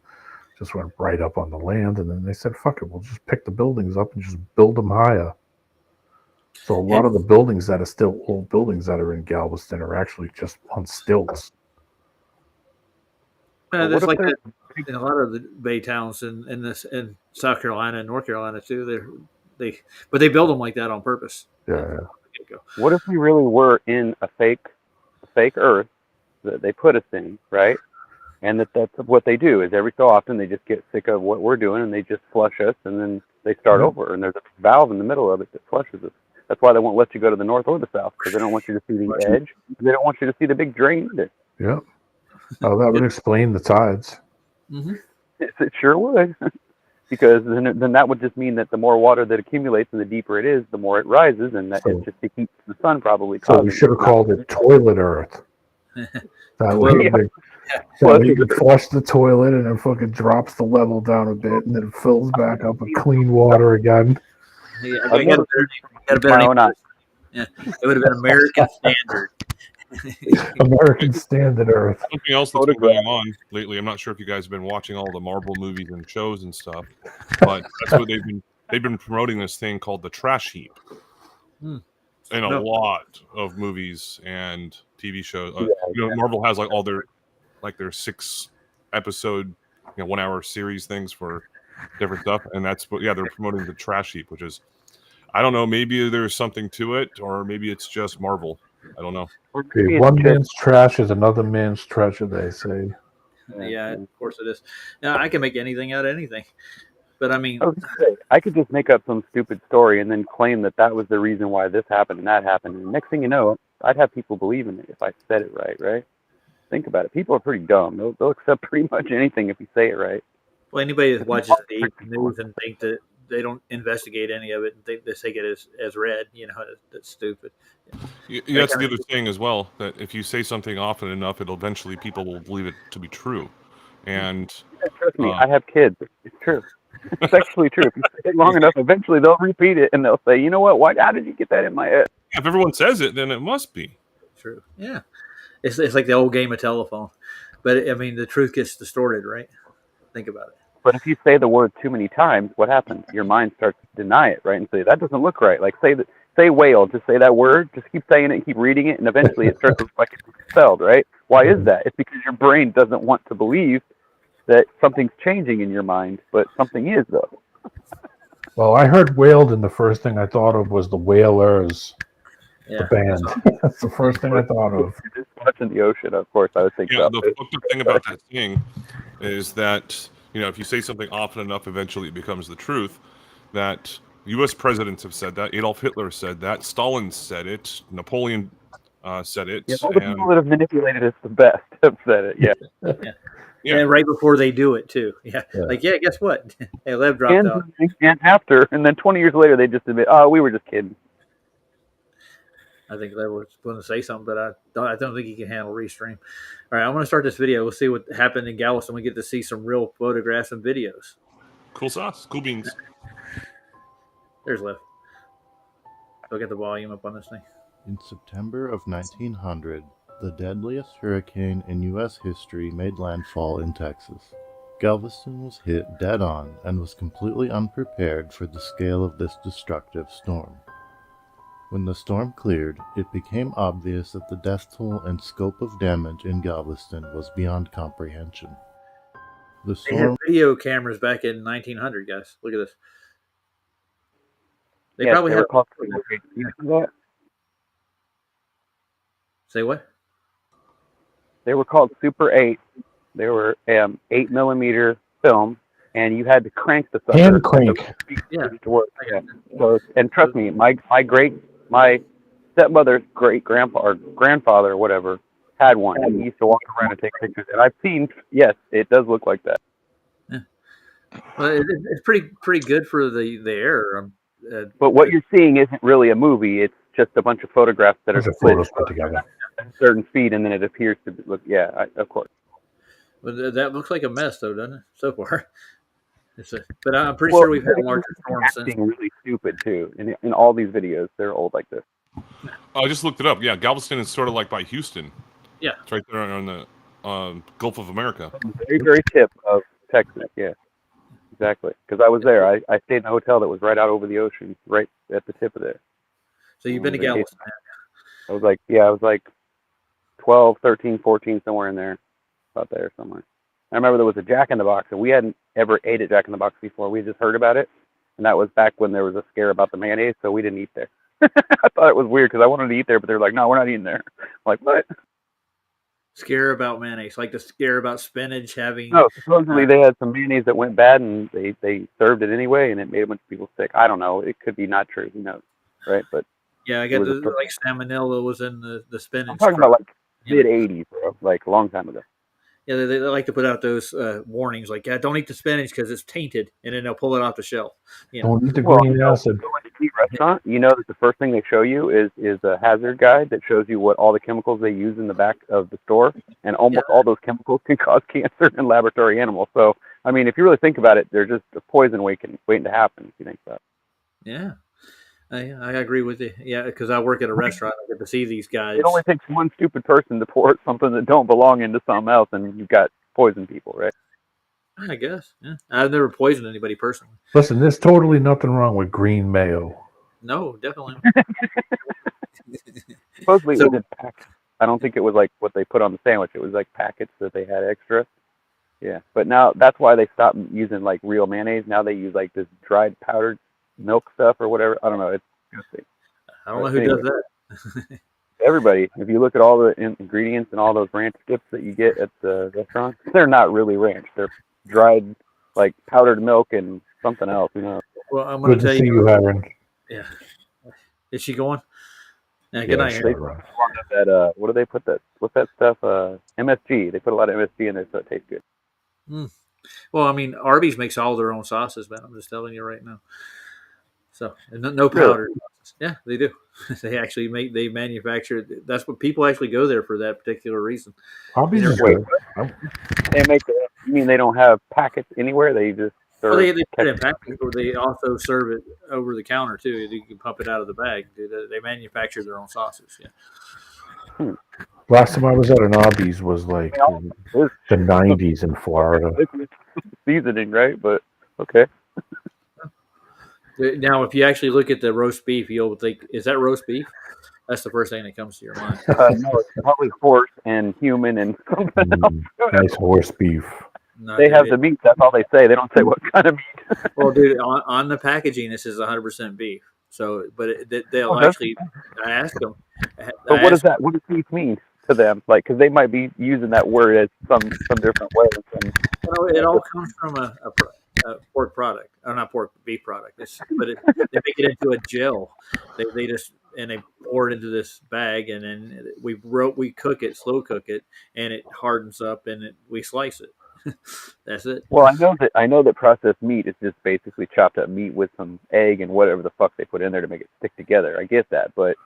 just went right up on the land. And then they said, fuck it, we'll just pick the buildings up and just build them higher. So a lot of the buildings that are still old buildings that are in Galveston are actually just on stilts. That's like that in a lot of the bay towns in South Carolina and North Carolina too. But they build them like that on purpose. Yeah. What if we really were in a fake Earth that they put us in, right? And that's what they do is every so often they just get sick of what we're doing and they just flush us and then they start over and there's a valve in the middle of it that flushes us. That's why they won't let you go to the north or the south because they don't want you to see the edge. They don't want you to see the big drain either. Yeah. Oh, that would explain the tides. Mm-hmm. It sure would. Because then that would just mean that the more water that accumulates and the deeper it is, the more it rises, and that it's just the heat from the sun probably. So we should have called it Toilet Earth. That way, you can flush the toilet and it fucking drops the level down a bit, and then it fills back up with clean water again. Yeah, I got a better name. Yeah, it would have been American Standard. American Standard Earth. Something else that's been going on lately. I'm not sure if you guys have been watching all the Marvel movies and shows and stuff, but that's what they've been promoting this thing called the trash heap, in a lot of movies and TV shows. Marvel has like all their 6 episode, 1 hour series things for different stuff, and that's what they're promoting the trash heap, which is, I don't know, maybe there's something to it, or maybe it's just Marvel. I don't know. Okay, one man's trash is another man's treasure, they say. Yeah, of course it is. Now, I can make anything out of anything. But I mean, I could just make up some stupid story and then claim that was the reason why this happened and that happened. And next thing you know, I'd have people believe in it if I said it right? Think about it. People are pretty dumb. They'll accept pretty much anything if you say it right. Well, anybody that watches the news and think that they don't investigate any of it and they take it as read, that's stupid. Yeah, that's the other thing as well, that if you say something often enough, people will believe it to be true. And trust me, I have kids. It's true. It's actually true. If you say it long enough, eventually they'll repeat it and they'll say, you know what? How did you get that in my head? If everyone says it, then it must be true. Yeah. It's like the old game of telephone. But I mean, the truth gets distorted, right? Think about it. But if you say the word too many times, what happens? Your mind starts to deny it, right? And say, that doesn't look right. Like say whale, just say that word, just keep saying it, keep reading it, and eventually it starts to look like it's spelled, right? Why is that? It's because your brain doesn't want to believe that something's changing in your mind, but something is, though. Well, I heard Wailed, and the first thing I thought of was the Whalers, the band. That's the first thing I thought of. Just watching the ocean, of course, I would think the fucked up thing about that thing is that, if you say something often enough, eventually it becomes the truth. That U.S. presidents have said that. Adolf Hitler said that. Stalin said it. Napoleon said it. Yeah, all the people that have manipulated us the best have said it. Yeah. And right before they do it too. Yeah. Like, guess what? Hey, Lev dropped out. And after, and then 20 years later, they just admit, we were just kidding. I think Lev was going to say something, but I don't think he can handle Restream. All right, I'm going to start this video. We'll see what happened in Galveston. We get to see some real photographs and videos. Cool sauce. Cool beans. There's Lev. Go get the volume up on this thing. In September of 1900, the deadliest hurricane in U.S. history made landfall in Texas. Galveston was hit dead on and was completely unprepared for the scale of this destructive storm. When the storm cleared, it became obvious that the death toll and scope of damage in Galveston was beyond comprehension. The They had storm video cameras back in 1900, guys. Look at this. They Yeah, probably they had. were called Super 8. You know that? Say what? They were called Super 8. They were 8mm film, and you had to crank the sucker. Hand crank. Yeah. To work. Yeah. So, and trust me, my stepmother's great grandpa or grandfather or whatever had one, and he used to walk around and take pictures. And I've seen, yes, it does look like that. Well, it's pretty good for the air. But what you're seeing isn't really a movie. It's just a bunch of photographs that are Bunch of split photos put together. at a certain speed, and then it appears to look. Yeah, of course. But that looks like a mess, though, doesn't it? So far, but I'm pretty sure we've had larger storms since. Acting really stupid too. In all these videos, they're old like this. I just looked it up. Yeah, Galveston is sort of like by Houston. Yeah. It's right there on the Gulf of America. Very, very tip of Texas. Yeah, exactly. Because I was there. I stayed in a hotel that was right out over the ocean, right at the tip of there. So you've been to Galveston. I was like 12, 13, 14, somewhere in there, about there somewhere. I remember there was a Jack in the Box, and we hadn't ever ate at Jack in the Box before. We just heard about it, and that was back when there was a scare about the mayonnaise, so we didn't eat there. I thought it was weird because I wanted to eat there, but they were like, "No, we're not eating there." I'm like, what? Scare about mayonnaise, like the scare about spinach having. No, supposedly they had some mayonnaise that went bad, and they served it anyway, and it made a bunch of people sick. I don't know. It could be not true. Who knows, right? But Yeah, I got like salmonella was in the spinach. I'm talking about like mid '80s, bro, like a long time ago. Yeah, they like to put out those warnings, like, yeah, don't eat the spinach because it's tainted, and then they'll pull it off the shelf. You know? Don't eat the green acid. Go into any restaurant, you know that the first thing they show you is a hazard guide that shows you what all the chemicals they use in the back of the store, and almost all those chemicals can cause cancer in laboratory animals. So, I mean, if you really think about it, they're just a poison waiting to happen. If you think about it. Yeah, I agree with you. Yeah, because I work at a restaurant, I get to see these guys. It only takes one stupid person to pour something that don't belong into something else, and you've got poison people, right? I guess. Yeah, I've never poisoned anybody personally. Listen, there's totally nothing wrong with green mayo. No, definitely. Supposedly it was in packets. I don't think it was like what they put on the sandwich. It was like packets that they had extra. Yeah, but now that's why they stopped using like real mayonnaise. Now they use like this dried powdered milk stuff or whatever. I don't know. It's disgusting. I don't know who does that. Everybody, if you look at all the ingredients and all those ranch dips that you get at the restaurant, they're not really ranch. They're dried, like powdered milk and something else. You know. Well, I'm going Good to tell see you, Aaron. Yeah. Is she going? Yeah, Yeah, good night, sure, Aaron. Ron. That what do they put that? What's that stuff? MSG. They put a lot of MSG in there, so it tastes good. Well, I mean, Arby's makes all their own sauces, man. I'm just telling you right now. So no powder. Yeah, they do. They manufacture. That's what people actually go there for, that particular reason. Arby's is Wait, good. They make. You mean they don't have packets anywhere? They just serve. Well, they put it in packaging, or they also serve it over the counter too. You can pump it out of the bag. They manufacture their own sauces. Yeah. Last time I was at an Arby's was like the 90s in Florida. Seasoning, right? But okay. Now, if you actually look at the roast beef, you'll think, is that roast beef? That's the first thing that comes to your mind. No, it's probably horse and human and something else. Nice horse beef. No, They dude, have the meat. That's all they say. They don't say what kind of meat. well, dude, on the packaging, this is 100% beef. So, but they'll Oh, that's- actually, I asked them. But what does that? What does beef mean to them? Like, because they might be using that word as some different way. It all comes from a pork product, or not pork, beef product. But they make it into a gel. They just and they pour it into this bag, and then we cook it, slow cook it, and it hardens up, and we slice it. That's it. Well, I know that processed meat is just basically chopped up meat with some egg and whatever the fuck they put in there to make it stick together. I get that, but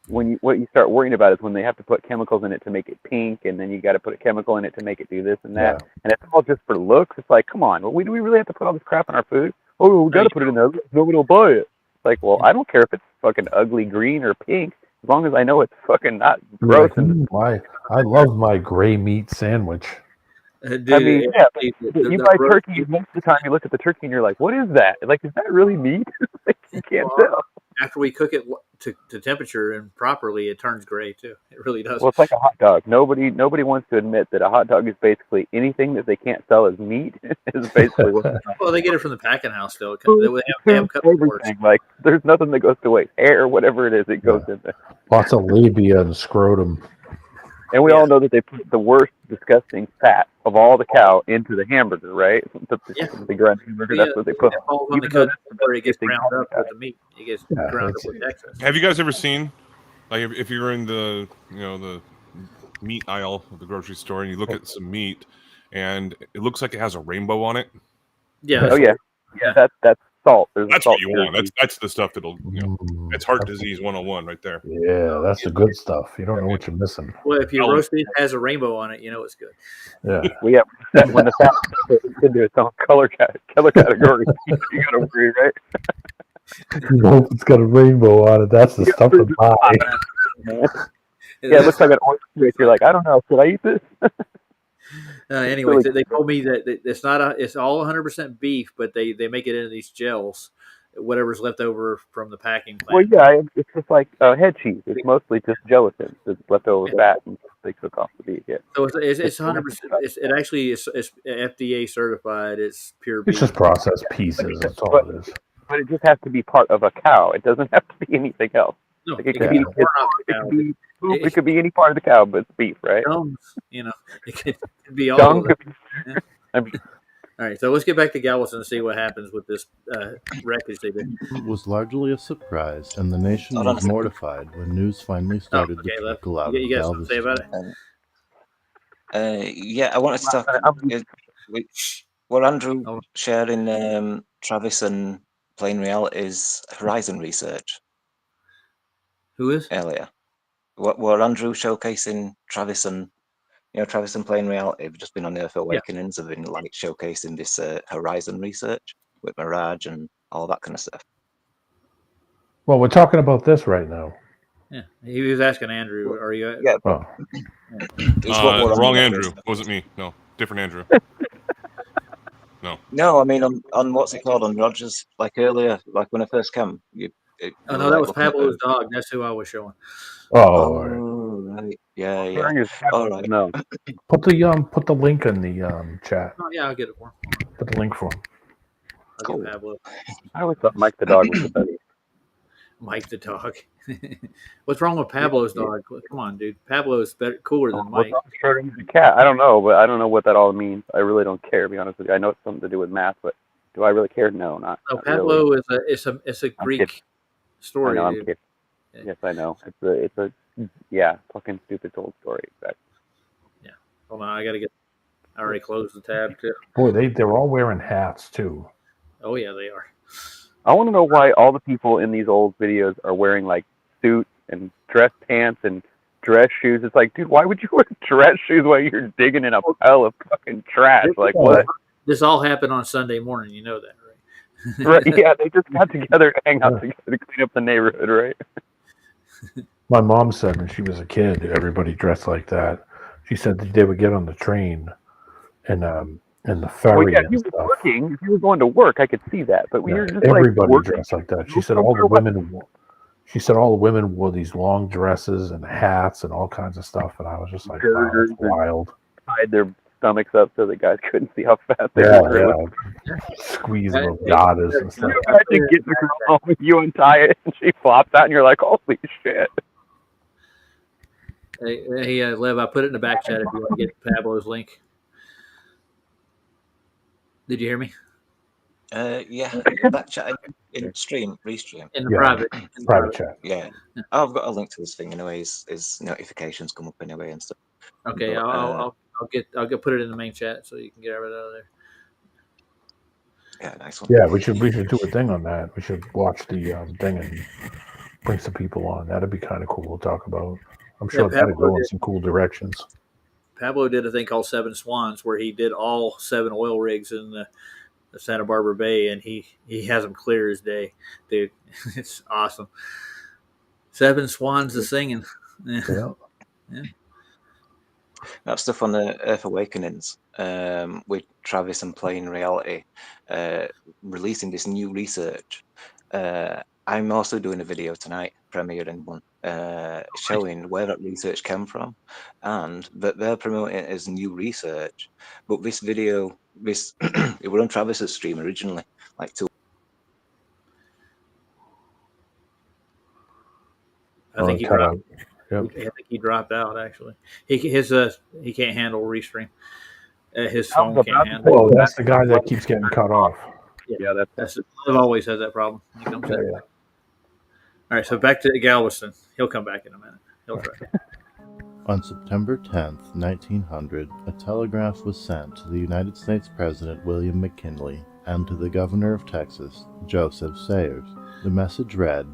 what you start worrying about is when they have to put chemicals in it to make it pink, and then you got to put a chemical in it to make it do this and that, and it's all just for looks. It's like, come on, do we really have to put all this crap in our food? Oh, we got to put it in there. Nobody will buy it. It's like, well, I don't care if it's fucking ugly green or pink, as long as I know it's fucking not gross. And I love my gray meat sandwich. Dude, I mean, yeah, the you buy roast turkey, most of the time you look at the turkey and you're like, what is that? Like, is that really meat? Like, you can't Well, tell. after we cook it to temperature and properly, it turns gray too. It really does. Well, it's like a hot dog. Nobody wants to admit that a hot dog is basically anything that they can't sell as meat. Is basically what it's Well, they get it from the packing house still. They have cut boards. everything. Like, there's nothing that goes to waste. Hair, whatever it is, it goes in there. Lots of labia and scrotum. And we Yeah. all know that they put the worst, disgusting fat of all the cow into the hamburger, right? Yeah. The grind hamburger, that's what they put. It falls on the Even though cut that's the where it gets best ground up tasting with the meat. It gets Yeah, ground up it's- with excess. Have you guys ever seen, like, if you're in the the meat aisle of the grocery store and you look at some meat and it looks like it has a rainbow on it? Yeah. Oh yeah, that's salt. There's That's salt what you want. purity. That's the stuff that'll Mm, it's heart disease 101 right there. Yeah, that's the good stuff. You don't know what you're missing. Well, if your Oh. roast beef has a rainbow on it, you know it's good. Yeah. Well, yeah, when the fat stuff is into its own color category, you gotta worry, right? You know, if it's got a rainbow on it, that's the stuff to buy. Yeah, it looks like an oyster. You're like, I don't know, should I eat this? Anyway, really they told me that it's all 100% beef, but they make it into these gels, whatever's left over from the packing Well, plant. yeah, it's just like head cheese. It's mostly just gelatin. It's leftover fat and they cook off the beef. Yeah. So it's 100%. It actually is FDA certified. It's pure beef. It's just processed pieces. That's all it is. But it just has to be part of a cow. It doesn't have to be anything else. No, Like, it could be corn off the cow. It could be any part of the cow, but it's beef, right? Gums, it could be all. Dung of it. could be, I mean, All right, so let's get back to Galveston and see what happens with this wreckage they did. It was largely a surprise, and the nation Hold on a was second. mortified when news finally started okay, to left. trickle out You of got something to say about Galveston. it? Yeah, I wanted to talk. Well, Andrew Oh. sharing Travis and Plain Reality's Horizon research Who is? earlier. Were Andrew showcasing Travis and Travis and Plain Reality have just been on Earth Awakenings, have been like showcasing this Horizon research with Mirage and all that kind of stuff. Well, we're talking about this right now. Yeah, he was asking Andrew. Are you? Yeah, Oh, it's what we're on Wrong the- Andrew. Wasn't me. No, different Andrew. No, I mean on what's it called on Rogers? Like earlier, like when I first came. Oh no, that was Pablo's dog. That's who I was showing. oh, all right. Oh, right. Yeah, yeah. During his- All right. No. Put the link in the chat. Oh yeah, I'll get it for him. Put the link for him. I'll Cool. get Pablo. I always thought Mike the dog was the best. Mike the dog. What's wrong with Pablo's dog? Come on, dude. Pablo's better, cooler than Mike. He's a cat. I don't know, but I don't know what that all means. I really don't care, to be honest with you. I know it's something to do with math, but do I really care? No, not. No, not Pablo really. is a Greek kidding. I story. know, I'm dude. kidding. Yeah. Yes, I know. It's a fucking stupid old story. Exactly. Hold on, I already closed the tab too. Boy, they're all wearing hats too. Oh yeah, they are. I want to know why all the people in these old videos are wearing like suits and dress pants and dress shoes. It's like, dude, why would you wear dress shoes while you're digging in a pile of fucking trash? Like what? This all happened on Sunday morning. You know that, right? Right? Yeah, they just got together to hang out together to clean up the neighborhood, right? My mom said when she was a kid, everybody dressed like that. She said that they would get on the train and the ferry Well, yeah, if and you were stuff. working, if you were going to work, I could see that. But when Yeah, you're just everybody like working, dressed like that. She said all the women. She said all the women wore these long dresses and hats and all kinds of stuff, and I was just like, wow, that's wild. tied their stomachs up so the guys couldn't see how fast they Yeah, were. yeah. Squeeze little daughters and stuff. You imagine getting the girl home with you untie it and she flops out and you're like, holy shit. Hey, Lev, I put it in the back chat if you want to get Pablo's link. Did you hear me? Yeah, that chat in restream. In the Yeah. private. Private chat. Yeah, I've got a link to this thing anyway. His notifications come up anyway and stuff. Okay, But, I'll get put it in the main chat so you can get it out of there. Yeah, nice one. Yeah, we should do a thing on that. We should watch the thing and bring some people on. That'd be kind of cool to talk about. I'm sure that'd Pablo go in did. some cool directions. Pablo did a thing called Seven Swans where he did all 7 oil rigs in the Santa Barbara Bay, and he has them clear as day, dude. It's awesome. 7 swans a singing. Yeah. That stuff on the Earth Awakenings with Travis and Plain Reality releasing this new research. I'm also doing a video tonight, premiering one, showing where that research came from, and that they're promoting it as new research. But this video, it was on Travis's stream originally, like 2. I think he cut dropped. out. Yep. I think he dropped out actually. He can't handle restream. His I was phone about can't to handle. Well, that's the guy that keeps getting cut off. Yeah, that's That's I've always had that problem. When he comes Yeah, in. yeah. All right, so back to Galveston. He'll come back in a minute. He'll try. On September 10th, 1900, a telegraph was sent to the United States President William McKinley and to the Governor of Texas, Joseph Sayers. The message read,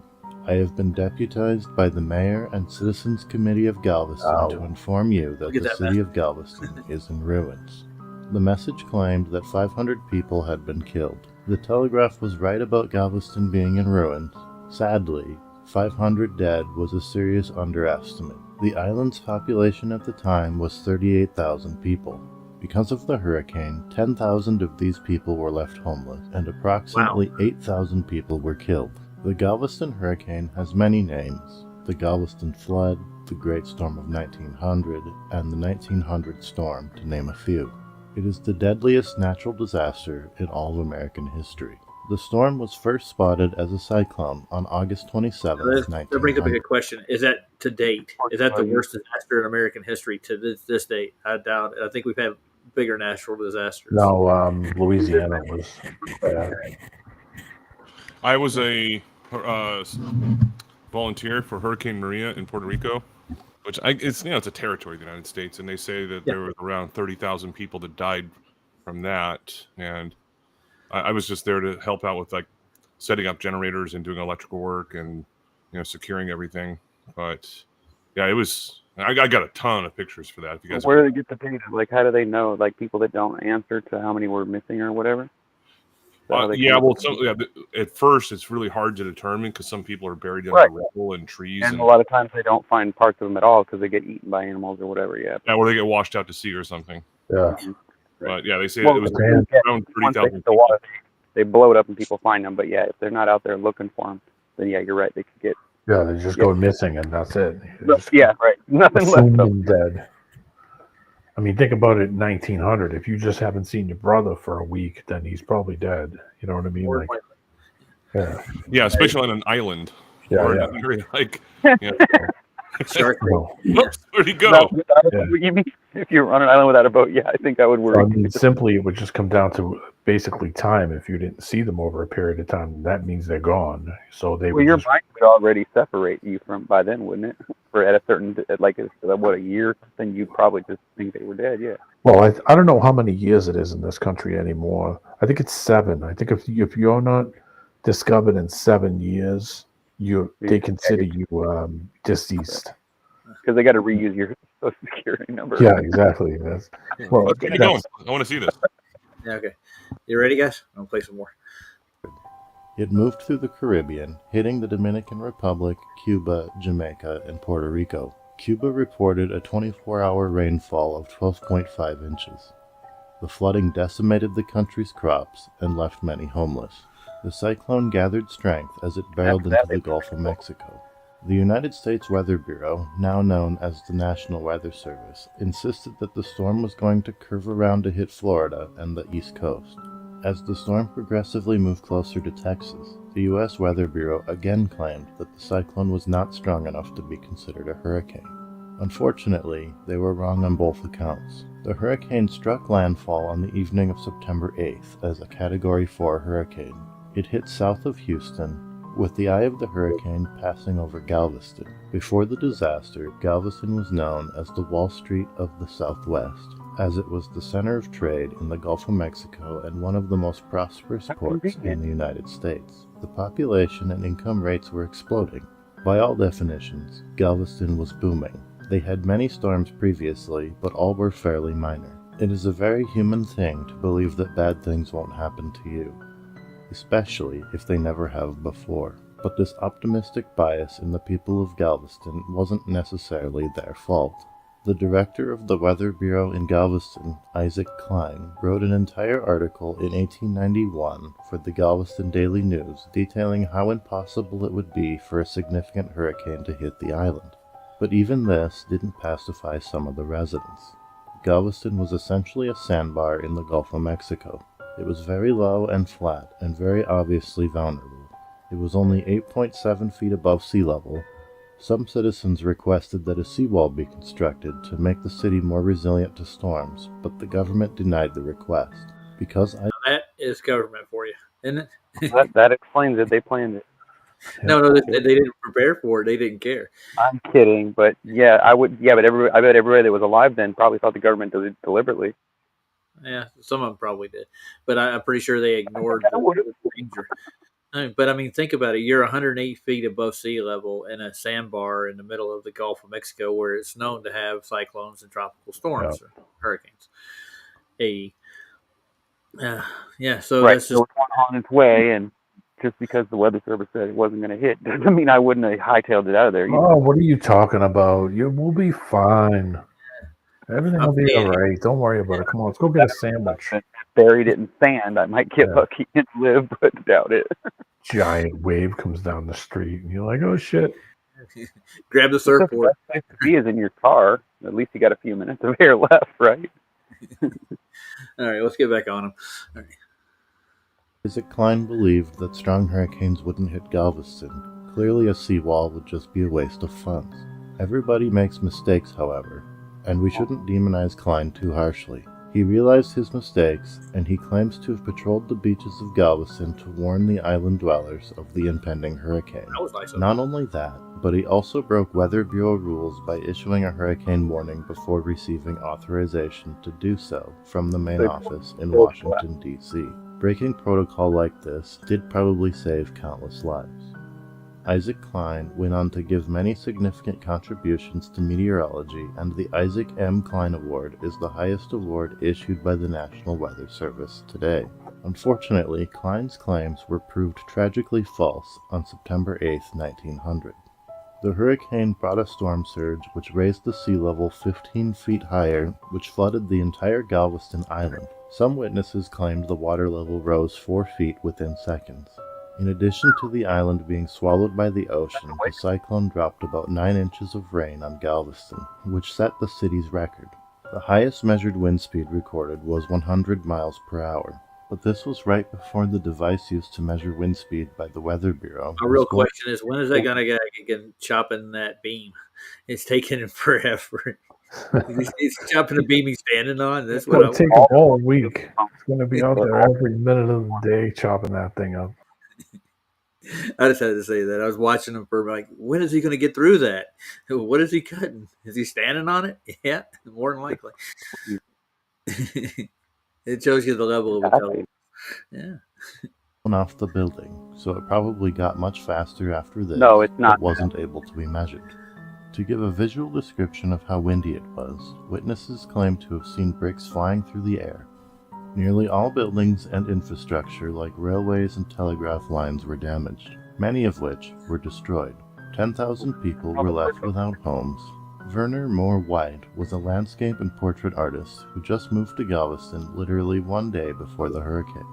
"I have been deputized by the Mayor and Citizens Committee of Galveston to inform you that Look at the that city of Galveston is in ruins." The message claimed that 500 people had been killed. The telegraph was right about Galveston being in ruins. Sadly, 500 dead was a serious underestimate. The island's population at the time was 38,000 people. Because of the hurricane, 10,000 of these people were left homeless, and approximately 8,000 people were killed. The Galveston hurricane has many names: the Galveston flood, the Great Storm of 1900, and the 1900 storm, to name a few. It is the deadliest natural disaster in all of American history. The storm was first spotted as a cyclone on August 27, That brings up a 1900. good question. Is that to date? Is that the worst disaster in American history to this date? I doubt it. I think we've had bigger natural disasters. No, Louisiana was bad. I was a volunteer for Hurricane Maria in Puerto Rico, which it's a territory of the United States, and they say that there was around 30,000 people that died from that. And I was just there to help out with like setting up generators and doing electrical work and securing everything. But yeah, it was. I got a ton of pictures for that. If you guys, where do they get the data? Like, how do they know? Like, people that don't answer to how many were missing or whatever. At first it's really hard to determine because some people are buried under rubble and trees, and a lot of times they don't find parts of them at all because they get eaten by animals or whatever. Yeah, or they get washed out to sea or something. Yeah. But yeah, they say it was around 30,000. The water, they blow it up and people find them. But yeah, if they're not out there looking for them, then yeah, you're right. They could get. Yeah, they just go missing and that's it. Yeah, right. Nothing left. Them dead. I mean, think about it. 1900. If you just haven't seen your brother for a week, then he's probably dead. You know what I mean? Like, yeah, especially on an island. Yeah, or yeah. an area like. Shark. Oops, where'd he go? You mean if you're on an island without a boat? Yeah, I think I would worry. I mean, simply, it would just come down to basically time. If you didn't see them over a period of time, that means they're gone. So they. Well, your mind would already separate you from by then, wouldn't it? For at a certain, a year, then you'd probably just think they were dead. Yeah. Well, I don't know how many years it is in this country anymore. I think it's 7. I think if you're not discovered in 7 years, they consider you deceased. Because they got to reuse your Social Security number. Yeah, exactly. Well, let's keep going. I want to see this. Yeah, okay. You ready, guys? I'm gonna play some more. It moved through the Caribbean, hitting the Dominican Republic, Cuba, Jamaica, and Puerto Rico. Cuba reported a 24-hour rainfall of 12.5 inches. The flooding decimated the country's crops and left many homeless. The cyclone gathered strength as it barreled into the Gulf of Mexico. The United States Weather Bureau, now known as the National Weather Service, insisted that the storm was going to curve around to hit Florida and the East Coast. As the storm progressively moved closer to Texas, the U.S. Weather Bureau again claimed that the cyclone was not strong enough to be considered a hurricane. Unfortunately, they were wrong on both accounts. The hurricane struck landfall on the evening of September 8th as a Category 4 hurricane. It hit south of Houston, with the eye of the hurricane passing over Galveston. Before the disaster, Galveston was known as the Wall Street of the Southwest, as it was the center of trade in the Gulf of Mexico and one of the most prosperous ports in the United States. The population and income rates were exploding. By all definitions, Galveston was booming. They had many storms previously, but all were fairly minor. It is a very human thing to believe that bad things won't happen to you, especially if they never have before. But this optimistic bias in the people of Galveston wasn't necessarily their fault. The director of the Weather Bureau in Galveston, Isaac Klein, wrote an entire article in 1891 for the Galveston Daily News detailing how impossible it would be for a significant hurricane to hit the island. But even this didn't pacify some of the residents. Galveston was essentially a sandbar in the Gulf of Mexico. It was very low and flat and very obviously vulnerable. It was only 8.7 feet above sea level, Some citizens requested that a seawall be constructed to make the city more resilient to storms, but the government denied the request. Because That is government for you, isn't it? That explains it. They planned it. No, they didn't prepare for it. They didn't care. I'm kidding, but yeah, I would. Yeah, but I bet everybody that was alive then probably thought the government did it deliberately. Yeah, some of them probably did, but I'm pretty sure they ignored the danger. But I mean, think about it. You're 108 feet above sea level in a sandbar in the middle of the Gulf of Mexico, where it's known to have cyclones and tropical storms or hurricanes. Yeah, so Right. that's So just it's on its way, and just because the weather service said it wasn't going to hit doesn't mean I wouldn't have hightailed it out of there. either. Oh, what are you talking about? We'll be fine. Everything will be Yeah. all right. Don't worry about it. Come on, let's go get a sandwich. Buried it in sand, I might get Yeah. lucky and live, but doubt it. Giant wave comes down the street, and you're like, "Oh shit!" grab the The surfboard. best place to be is in your car. At least you got a few minutes of air left, right? All right, let's get back on them. All right. Isaac Klein believed that strong hurricanes wouldn't hit Galveston. Clearly a seawall would just be a waste of funds. Everybody makes mistakes, however, and we shouldn't demonize Klein too harshly. He realized his mistakes, and he claims to have patrolled the beaches of Galveston to warn the island dwellers of the impending hurricane. That was nice. Not only that, but he also broke Weather Bureau rules by issuing a hurricane warning before receiving authorization to do so from the main office in Washington, D.C. Breaking protocol like this did probably save countless lives. Isaac Klein went on to give many significant contributions to meteorology, and the Isaac M. Klein Award is the highest award issued by the National Weather Service today. Unfortunately, Klein's claims were proved tragically false on September 8, 1900. The hurricane brought a storm surge which raised the sea level 15 feet higher, which flooded the entire Galveston Island. Some witnesses claimed the water level rose 4 feet within seconds. In addition to the island being swallowed by the ocean, the cyclone dropped about 9 inches of rain on Galveston, which set the city's record. The highest measured wind speed recorded was 100 miles per hour, but this was right before the device used to measure wind speed by the Weather Bureau. A real question is, when is that going to get chopping that beam? It's taking him forever. He's chopping the beam he's standing on. That's It's what going to take a whole week. It's going to be out there every minute of the day chopping that thing up. I just had to say that. I was watching him for like, when is he going to get through that? What is he cutting? Is he standing on it? Yeah, more than likely. It shows you the level of intelligence. Yeah. Off the building, so it probably got much faster after this. No, it's not. But wasn't able to be measured. To give a visual description of how windy it was, witnesses claim to have seen bricks flying through the air. Nearly all buildings and infrastructure like railways and telegraph lines were damaged, many of which were destroyed. 10,000 people were left without homes. Werner Moore White was a landscape and portrait artist who just moved to Galveston literally one day before the hurricane.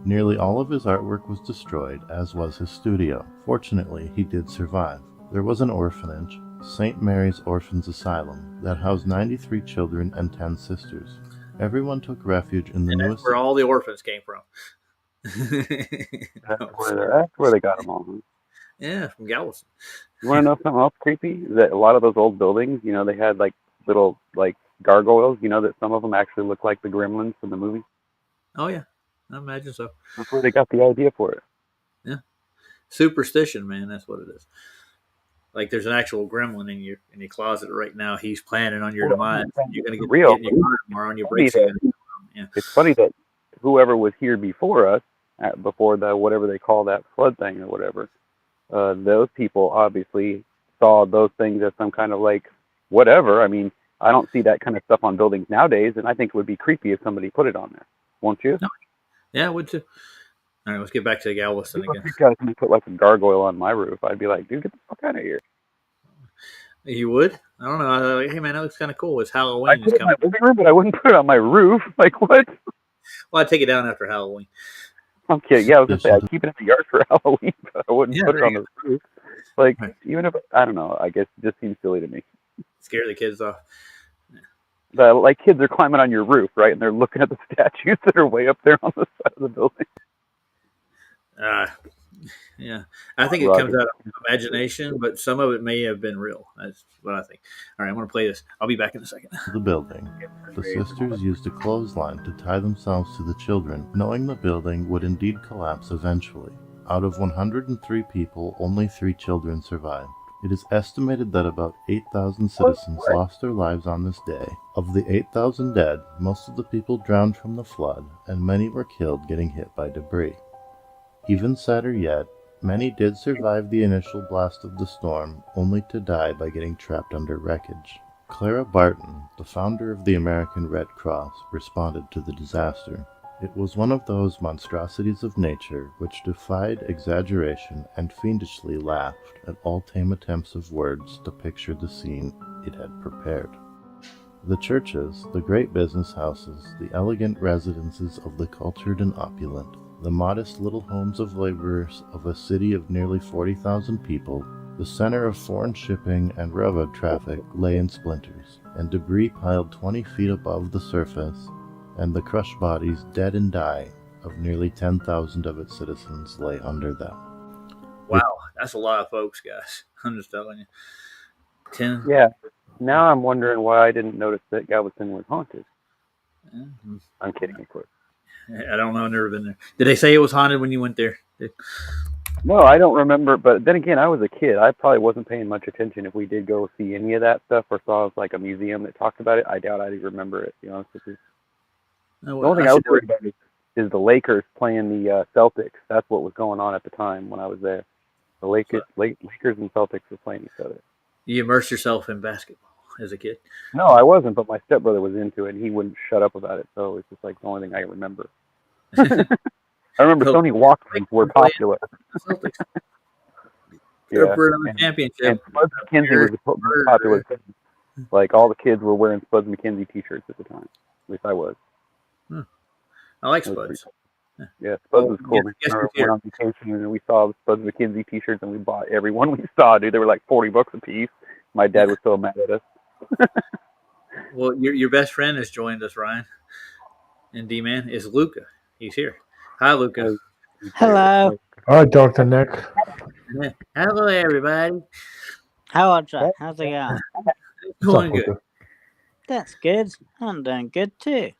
Nearly all of his artwork was destroyed, as was his studio. Fortunately, he did survive. There was an orphanage, St. Mary's Orphans Asylum, that housed 93 children and 10 sisters. Everyone took refuge in the And that's newest... where all the orphans came from. That's where they got them all. Huh? Yeah, from Galveston. You want to know something else creepy? That a lot of those old buildings, you know, they had like little like gargoyles. You know that some of them actually look like the Gremlins from the movie. Oh yeah, I imagine so. That's where they got the idea for it. Superstition, man. That's what it is. Like there's an actual gremlin in your closet right now. He's planning on your demise. You're gonna get Real. in your car tomorrow, and your brakes are gonna. Yeah. It's funny that whoever was here before us, before the whatever they call that flood thing or whatever, those people obviously saw those things as some kind of like whatever. I mean, I don't see that kind of stuff on buildings nowadays, and I think it would be creepy if somebody put it on there. Won't you? No. Yeah, I would too. All right, let's get back to Galveston again. If you guys can put like a gargoyle on my roof, I'd be like, dude, get the fuck out of here. You would? I don't know. Hey man, that looks kind of cool. It's I Halloween. put It's it in my coming. living room, but I wouldn't put it on my roof. Like what? Well, I'd take it down after Halloween. I'm kidding. Yeah, I was gonna say I'd keep it in the yard for Halloween, but I wouldn't put it on the roof. Like Right. even if I don't know, I guess it just seems silly to me. Scare the kids off. Like kids are climbing on your roof, right? And they're looking at the statues that are way up there on the side of the building. Yeah, I think it comes out of imagination, but some of it may have been real. That's what I think. All right, I'm going to play this. I'll be back in a second. The building. The sisters used a clothesline to tie themselves to the children, knowing the building would indeed collapse eventually. Out of 103 people, only 3 children survived. It is estimated that about 8,000 citizens lost their lives on this day. Of the 8,000 dead, most of the people drowned from the flood, and many were killed getting hit by debris. Even sadder yet, many did survive the initial blast of the storm, only to die by getting trapped under wreckage. Clara Barton, the founder of the American Red Cross, responded to the disaster. It was one of those monstrosities of nature which defied exaggeration and fiendishly laughed at all tame attempts of words to picture the scene it had prepared. The churches, the great business houses, the elegant residences of the cultured and opulent, the modest little homes of laborers of a city of nearly 40,000 people, the center of foreign shipping and railroad traffic lay in splinters, and debris piled 20 feet above the surface, and the crushed bodies, dead and dying, of nearly 10,000 of its citizens lay under them. Wow, that's a lot of folks, guys. I'm just telling you. 10. Yeah. Now I'm wondering why I didn't notice that Galveston was haunted. Mm-hmm. I'm kidding, of course. I don't know. I've never been there. Did they say it was haunted when you went there? No, I don't remember. But then again, I was a kid. I probably wasn't paying much attention if we did go see any of that stuff or saw like a museum that talked about it. I doubt I'd remember it, to be honest with you. The only thing I was worried about is the Lakers playing the Celtics. That's what was going on at the time when I was there. The Lakers and Celtics were playing each other. You immersed yourself in basketball as a kid? No, I wasn't, but my stepbrother was into it, and he wouldn't shut up about it. So it's just like the only thing I remember. I remember Sony Walkmans were popular. Celtics. Yeah. For another championship. And Spuds McKenzie was popular. Like all the kids were wearing Spuds McKenzie T-shirts at the time. At least I was. I like Spuds. Yeah, Spuds was cool. We went on vacation and we saw the Spuds McKenzie T-shirts and we bought every one we saw. Dude, they were like $40 a piece. My dad was so mad at us. Well, your best friend has joined us, Ryan. And D-Man is Luca. He's here. Hi, Luca. Hello. All right, Dr. Nick. Hello, everybody. How's it going? Doing good. That's good. I'm doing good too.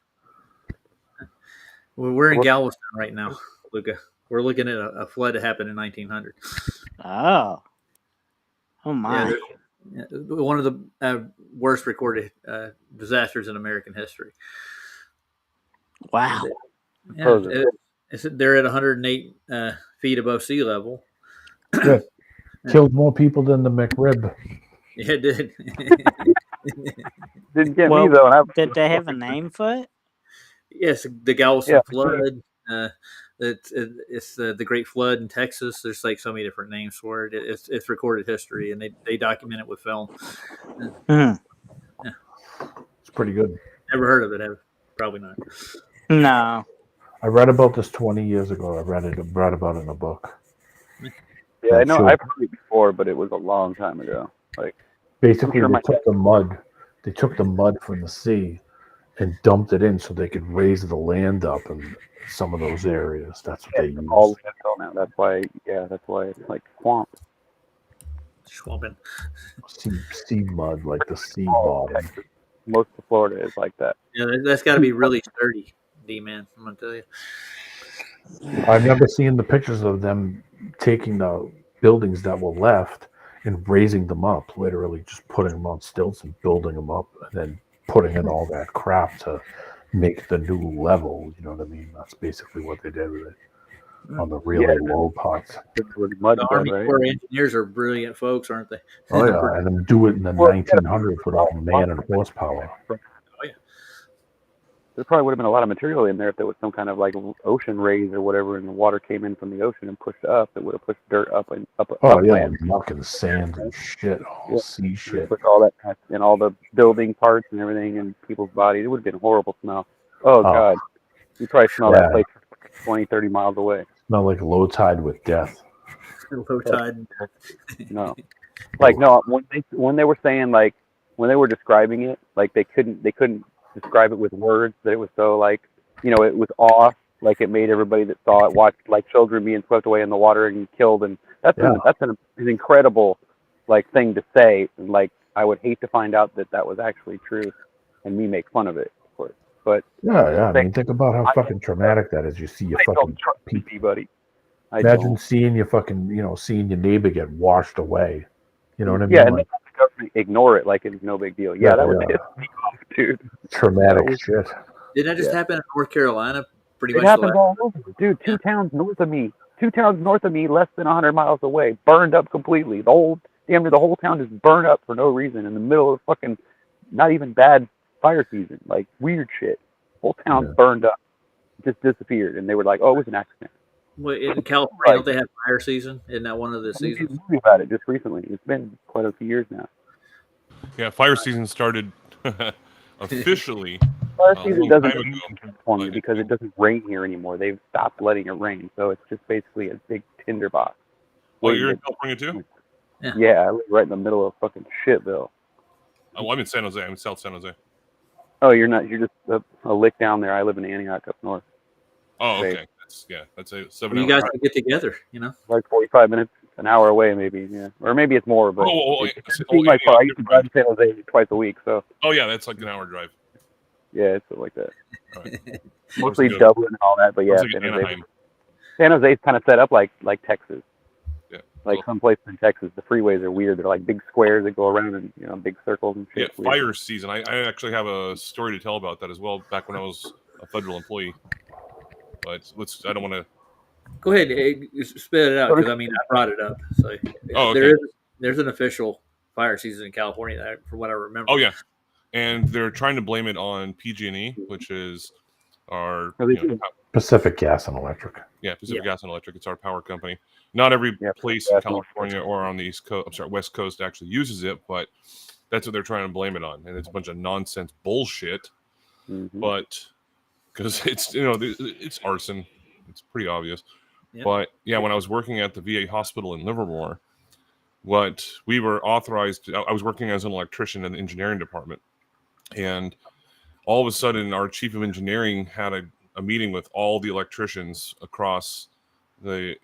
Well, we're in Galveston right now, Luca. We're looking at a flood that happened in 1900. Oh my. Yeah, one of the worst recorded disasters in American history. Wow. Yeah, they're at 108 feet above sea level. Good. Killed more people than the McRib. Yeah, it did. Didn't get me though. Did they have a name for it? Yes, the Galveston flood. It's the Great Flood in Texas. There's like so many different names for it. It's recorded history, and they document it with film. Yeah. It's pretty good. Never heard of it, have you? Probably not. No. I read about this 20 years ago. I read about it in a book. Yeah, I know. I've heard it before, but it was a long time ago. Like basically, they took the mud. They took the mud from the sea and dumped it in so they could raise the land up in some of those areas. That's what they used. All landfill now. That's why it's like swamp. Swamping. Sea mud, like the sea bottom. Most of Florida is like that. Yeah, that's got to be really sturdy, D-Man. I'm gonna tell you. I remember seeing the pictures of them taking the buildings that were left and raising them up, literally just putting them on stilts and building them up, and then putting in all that crap to make the new level. You know what I mean? That's basically what they did with it on the really low parts. The Army Corps engineers are brilliant folks, aren't they? Oh yeah, and then do it in the 1900s with all man and horsepower. Oh yeah. There probably would have been a lot of material in there if there was some kind of like ocean raise or whatever, and the water came in from the ocean and pushed up. It would have pushed dirt up and up. Oh yeah, muck and sand and shit, all sea shit. Pushed all that and all the building parts and everything in people's bodies. It would have been a horrible smell. Oh God, you probably smell that place 20, 30 miles away. Smell like low tide with death. Low tide. No, like no. When they were saying like when they were describing it, like they couldn't describe it with words. That it was so like it was off like it made everybody that saw it watch like children being swept away in the water and killed, and that's an incredible like thing to say, and like I would hate to find out that that was actually true, and me make fun of it, of course. But Yeah. I mean, think about how fucking traumatic that is. You see your I don't fucking trust anybody. I imagine don't. seeing your fucking, seeing your neighbor get washed away. You know what I mean? Yeah, and Like, the government ignore it like it's no big deal. Yeah, that would piss me off, dude. traumatic shit. Didn't that just happen in North Carolina? Pretty It much. happens all over, dude. Two towns north of me, less than 100 miles away, burned up completely. Damn near the whole town just burned up for no reason in the middle of fucking, not even bad fire season, like weird shit. Whole town burned up, just disappeared, and they were like, "Oh, it was an accident." Well, in California, don't they have fire season? Isn't that one of the I made a seasons? movie about it just recently. It's been quite a few years now. Yeah, fire season started officially. Fire a season long doesn't time end ago, in California because it doesn't rain here anymore. They've stopped letting it rain, so it's just basically a big tinderbox. Well, you're in California too? Yeah, I live right in the middle of fucking shitville. Oh, I'm in San Jose. I'm in South San Jose. Oh, you're not. You're just a lick down there. I live in Antioch up north. Oh, Right. okay. That's a 7 You hour guys drive. can get together, Like 45 minutes, an hour away, maybe. Yeah, or maybe it's more. But it seems like yeah, I used to drive to San Jose twice a week, so Oh yeah, that's like an hour drive. yeah, it's like that. All right. Mostly Good. Dublin and all that, but yeah, Looks like San Jose. Anaheim. San Jose's kind of set up like Texas. Yeah. Like some places in Texas, the freeways are weird. They're like big squares that go around in big circles and Yeah, shit. It's weird. fire season. I actually have a story to tell about that as well. Back when I was a federal employee, but I don't want to. go ahead, spit it out because I brought it up. So Oh, okay. there's an official fire season in California, from what I remember. Oh yeah, and they're trying to blame it on PG&E, which is our Pacific Gas and Electric. Yeah, Pacific Gas and Electric. It's our power company. Not every place in California or on the East Coast, West Coast actually uses it, but that's what they're trying to blame it on, and it's a bunch of nonsense bullshit. Mm-hmm. But because it's arson, it's pretty obvious. Yep. But yeah, when I was working at the VA hospital in Livermore, what we were authorized, I was working as an electrician in the engineering department, and all of a sudden, our chief of engineering had a meeting with all the electricians across the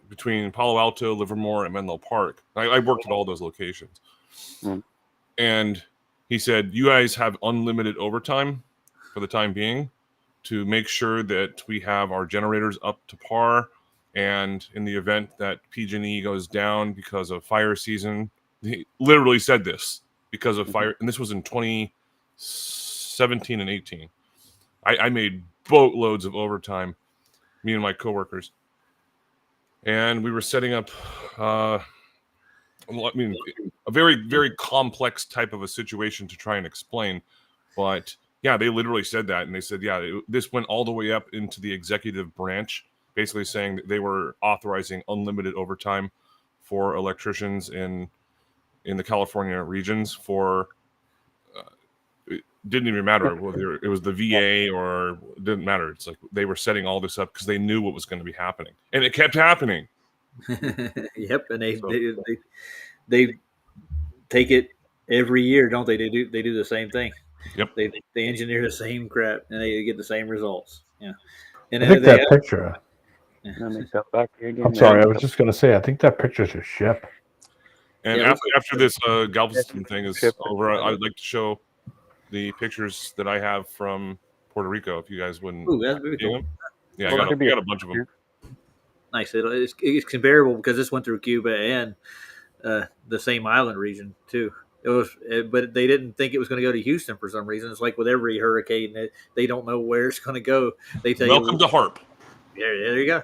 between Palo Alto, Livermore, and Menlo Park. I worked at all those locations. And he said, you guys have unlimited overtime for the time being to make sure that we have our generators up to par. And in the event that PG&E goes down because of fire season, he literally said this, because of fire. And this was in 2017 and 18. I made boatloads of overtime, me and my coworkers. And we were setting up, a very, very complex type of a situation to try and explain. But yeah, they literally said that. And they said, this went all the way up into the executive branch, basically saying that they were authorizing unlimited overtime for electricians in the California regions for, it didn't even matter whether it was the VA or it didn't matter. It's like they were setting all this up because they knew what was going to be happening, and it kept happening. Yep, and they take it every year, don't they? They do the same thing. Yep, they engineer the same crap and they get the same results. Yeah, and I think that picture. I'm sorry, I was just going to say, I think that picture's your ship. And after this Galveston thing is over, I'd like to show the pictures that I have from Puerto Rico, if you guys wouldn't. Ooh, that's really cool. Yeah, I got a bunch of them. Nice. It's comparable because this went through Cuba and the same island region too. But they didn't think it was going to go to Houston for some reason. It's like with every hurricane, they don't know where it's going to go. They tell welcome to HARP. Yeah, there you go.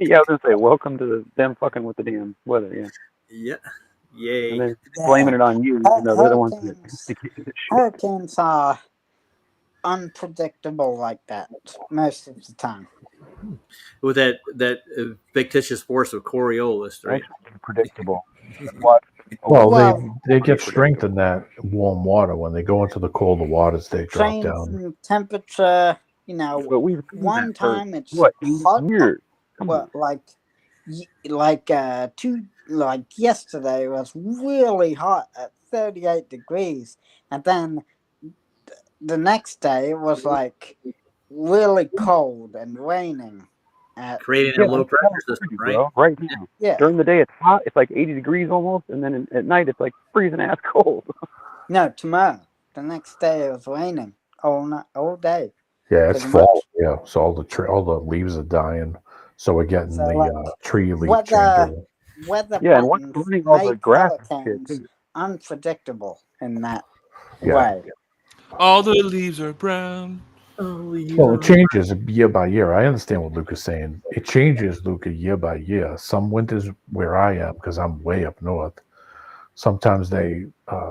Yeah, I was going to say, welcome to them fucking with the damn weather. Yeah. Yeah. Yay. And then blaming it on you. They're the ones that hurricanes are unpredictable like that most of the time. With that fictitious force of Coriolis, right? Predictable. Well, they get strength in that warm water. When they go into the colder waters, they drop down. Temperature, one time it's hot. Well, like yesterday was really hot at 38 degrees, and then the next day it was like really cold and raining at Creating a low pressure system, right? Bro, right now. yeah. During the day it's hot, it's like 80 degrees almost, and then at night it's like freezing ass cold. No, tomorrow. The next day it was raining all day. Yeah, it's Pretty fall. much. Yeah, so all the leaves are dying. So we're getting So, the like, tree leaf weather- changer. Weather Yeah, and what's patterns burning all the make grass and shit, hurricanes too. unpredictable in that Yeah. way. All the leaves are brown. Well, it changes year by year. I understand what Luke is saying. It changes, Luca, year by year. Some winters where I am, because I'm way up north, sometimes the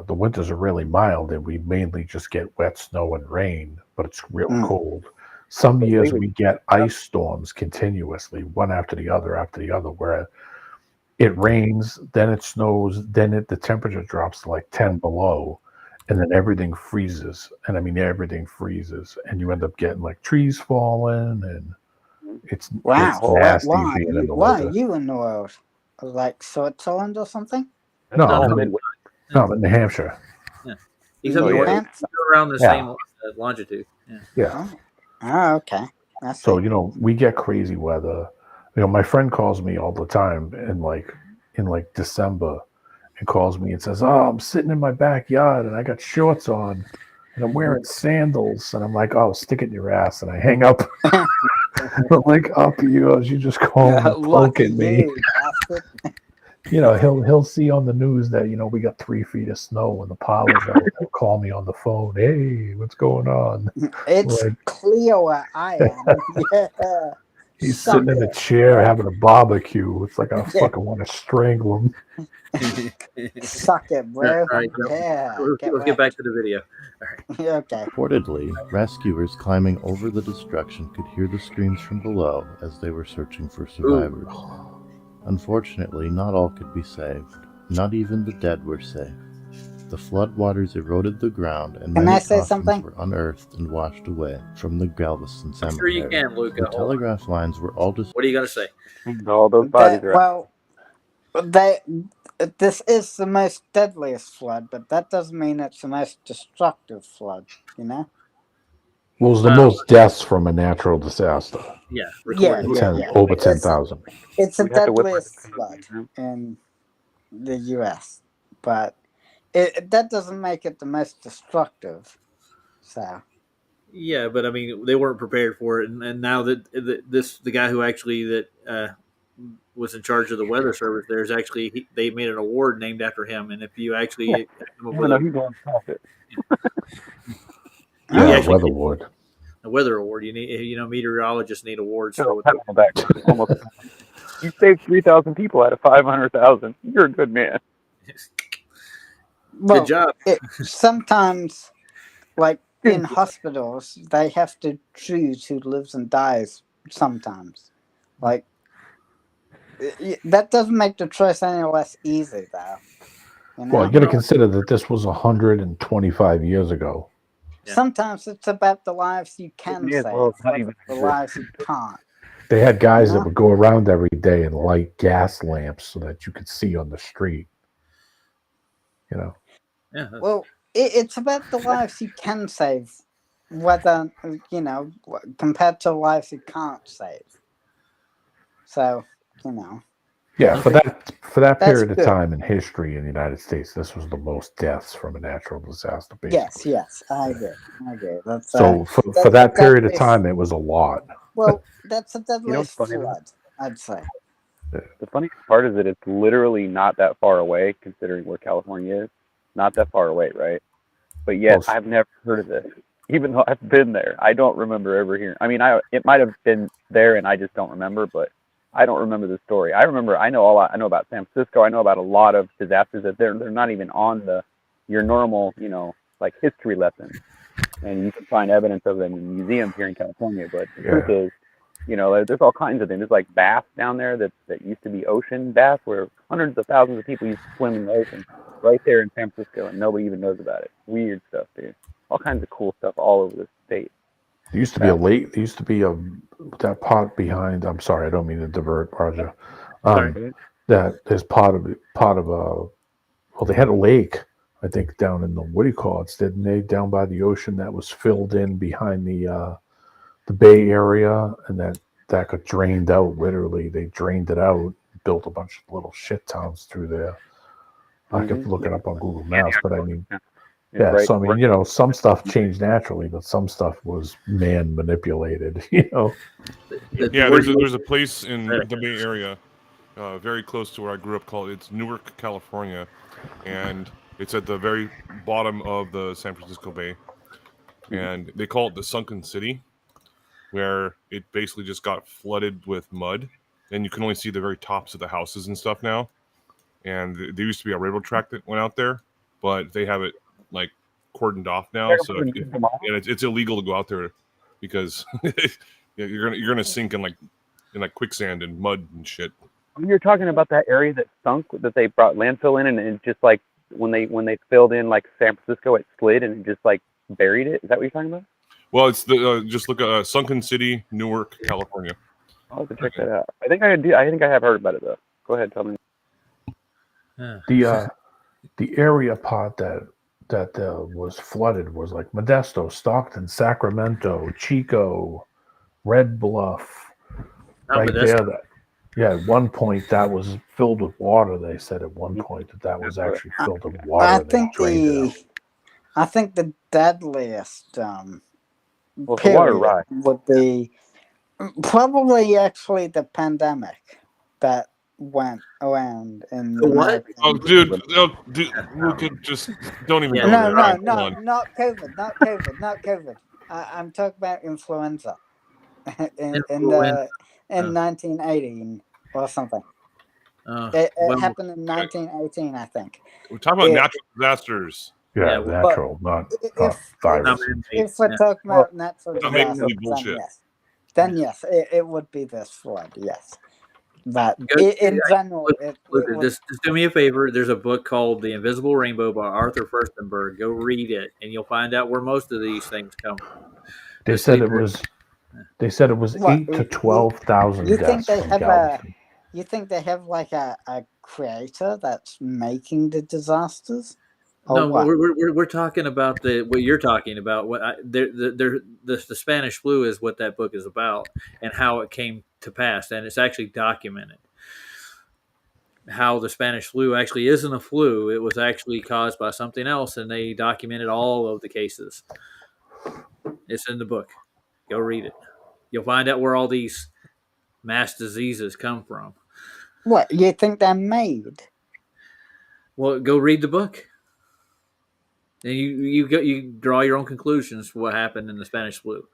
winters are really mild and we mainly just get wet snow and rain, but it's real cold. Some years we get ice storms continuously, one after the other, where it rains, then it snows, then the temperature drops to like 10 below, and then everything freezes. And I mean, everything freezes, and you end up getting like trees falling, and it's Wow. nasty Why being in the are winter. you in the world? Like Switzerland or something? No, all I'm Midwest. no, I'm in New Hampshire. He's New up north, Hampshire? around the Yeah. same longitude. Yeah. Yeah. Oh, okay. That's So, we get crazy weather. My friend calls me all the time in December and calls me and says, "Oh, I'm sitting in my backyard and I got shorts on and I'm wearing sandals." And I'm like, "Oh, stick it in your ass." And I hang up. I'm like, "Up yours, you just call me lucky poking me." you, bastard. He'll see on the news that, we got 3 feet of snow and the pile is out. He'll call me on the phone. "Hey, what's going on?" It's Like, clear where I am. Yeah. he's Suck sitting in a it. chair having a barbecue. It's like I fucking want to strangle him. Suck it, bro. All right, Yeah. let's get back to the video. Okay. Reportedly, rescuers climbing over the destruction could hear the screams from below as they were searching for survivors. Unfortunately, not all could be saved. Not even the dead were safe. The floodwaters eroded the ground, and Can many I say coffins something? were unearthed and washed away from the Galveston I'm sure cemetery. you can, Luca. The telegraph lines were all What do you got to say? All those bodies are out. Well, this is the most deadliest flood, but that doesn't mean it's the most destructive flood, Well, it's the most deaths from a natural disaster. Yeah, Yeah, recorded. Over 10,000. It's the We'd have to whip deadliest it. flood in the U.S., but that doesn't make it the most destructive. So Yeah, but I mean, they weren't prepared for it, and now that the guy who actually was in charge of the weather service, they made an award named after him, and if you actually come up with he's going to profit. Yeah, actually weather get award. a weather award, you need meteorologists need awards Sure, for pat on the back. Almost. You saved 3,000 people out of 500,000. You're a good man. well, good job. sometimes, like in hospitals, they have to choose who lives and dies. Sometimes, like that doesn't make the choice any less easy, though. Well, you got to consider that this was 125 years ago. Yeah. Sometimes it's about the lives you can Yeah, save, well, it's not not even the true. lives you can't. They had guys Yeah. that would go around every day and light gas lamps so that you could see on the street. Yeah, Well, it's about the lives you can save, whether compared to lives you can't save. So, Yeah, for that That's period of good. time in history in the United States, this was the most deaths from a natural disaster. Basically. yes, I agree. That's So for that's that period of deadliest- time, it was a lot. Well, that's the what's deadliest funny? flood, I'd say. The funny part is that it's literally not that far away, considering where California is. Not that far away, right? But yet, Well, I've never heard of this. Even though I've been there, I don't remember ever hearing. I mean, it might have been there, and I just don't remember. But I don't remember the story. I know about San Francisco. I know about a lot of disasters that they're not even on your normal, like history lessons, and you can find evidence of them in museums here in California. But the truth is, there's all kinds of things. There's like baths down there that used to be ocean baths where hundreds of thousands of people used to swim in the ocean right there in San Francisco, and nobody even knows about it. Weird stuff, dude. All kinds of cool stuff all over the state. There used to be a lake. There used to be that pot behind. I'm sorry, I don't mean to divert, Roger. That is part of a. Well, they had a lake, I think, down in the, what do you call it? Didn't they, down by the ocean that was filled in behind the the Bay Area, and that got drained out. Literally, they drained it out, built a bunch of little shit towns through there. I could look it up on Google Maps, but I mean, yeah. Right, So I mean, some stuff changed naturally, but some stuff was man manipulated. Yeah, there's a place in the Bay Area, very close to where I grew up, called Newark, California, and it's at the very bottom of the San Francisco Bay, and they call it the Sunken City, where it basically just got flooded with mud, and you can only see the very tops of the houses and stuff now. And there used to be a railroad track that went out there, but they have it like cordoned off now, so it's illegal to go out there because you're gonna sink in like quicksand and mud and shit. You're talking about that area that sunk, that they brought landfill in, and it just like when they filled in like San Francisco, it slid and it just like buried it. Is that what you're talking about? Well, it's the just look at Sunken City, Newark, California. I'll have to check that out. I think I do. I think I have heard about it though. Go ahead, tell me. The area part that was flooded was like Modesto, Stockton, Sacramento, Chico, Red Bluff, right there. At one point that was filled with water. They said at one point that was actually filled with water. I think the deadliest Well, the water rise would be probably actually the pandemic that went around in the what? Oh, dude, we could just don't even. No, not COVID. I'm talking about influenza in 1918 or something. It happened in 1918, I think. We're talking about natural disasters. Yeah, natural, not virus. If we're talking about natural disasters, then yes, it would be this flood, yes. But in general, just do me a favor. There's a book called The Invisible Rainbow by Arthur Furstenberg. Go read it, and you'll find out where most of these things come from. They said it was 8 to 12,000 deaths from Galveston. You think they have like a creator that's making the disasters? No, we're talking about what you're talking about. The Spanish flu is what that book is about, and how it came to pass, and it's actually documented how the Spanish flu actually isn't a flu. It was actually caused by something else, and they documented all of the cases. It's in the book. Go read it. You'll find out where all these mass diseases come from. What, you think they're made? Well, go read the book. And you draw your own conclusions for what happened in the Spanish flu.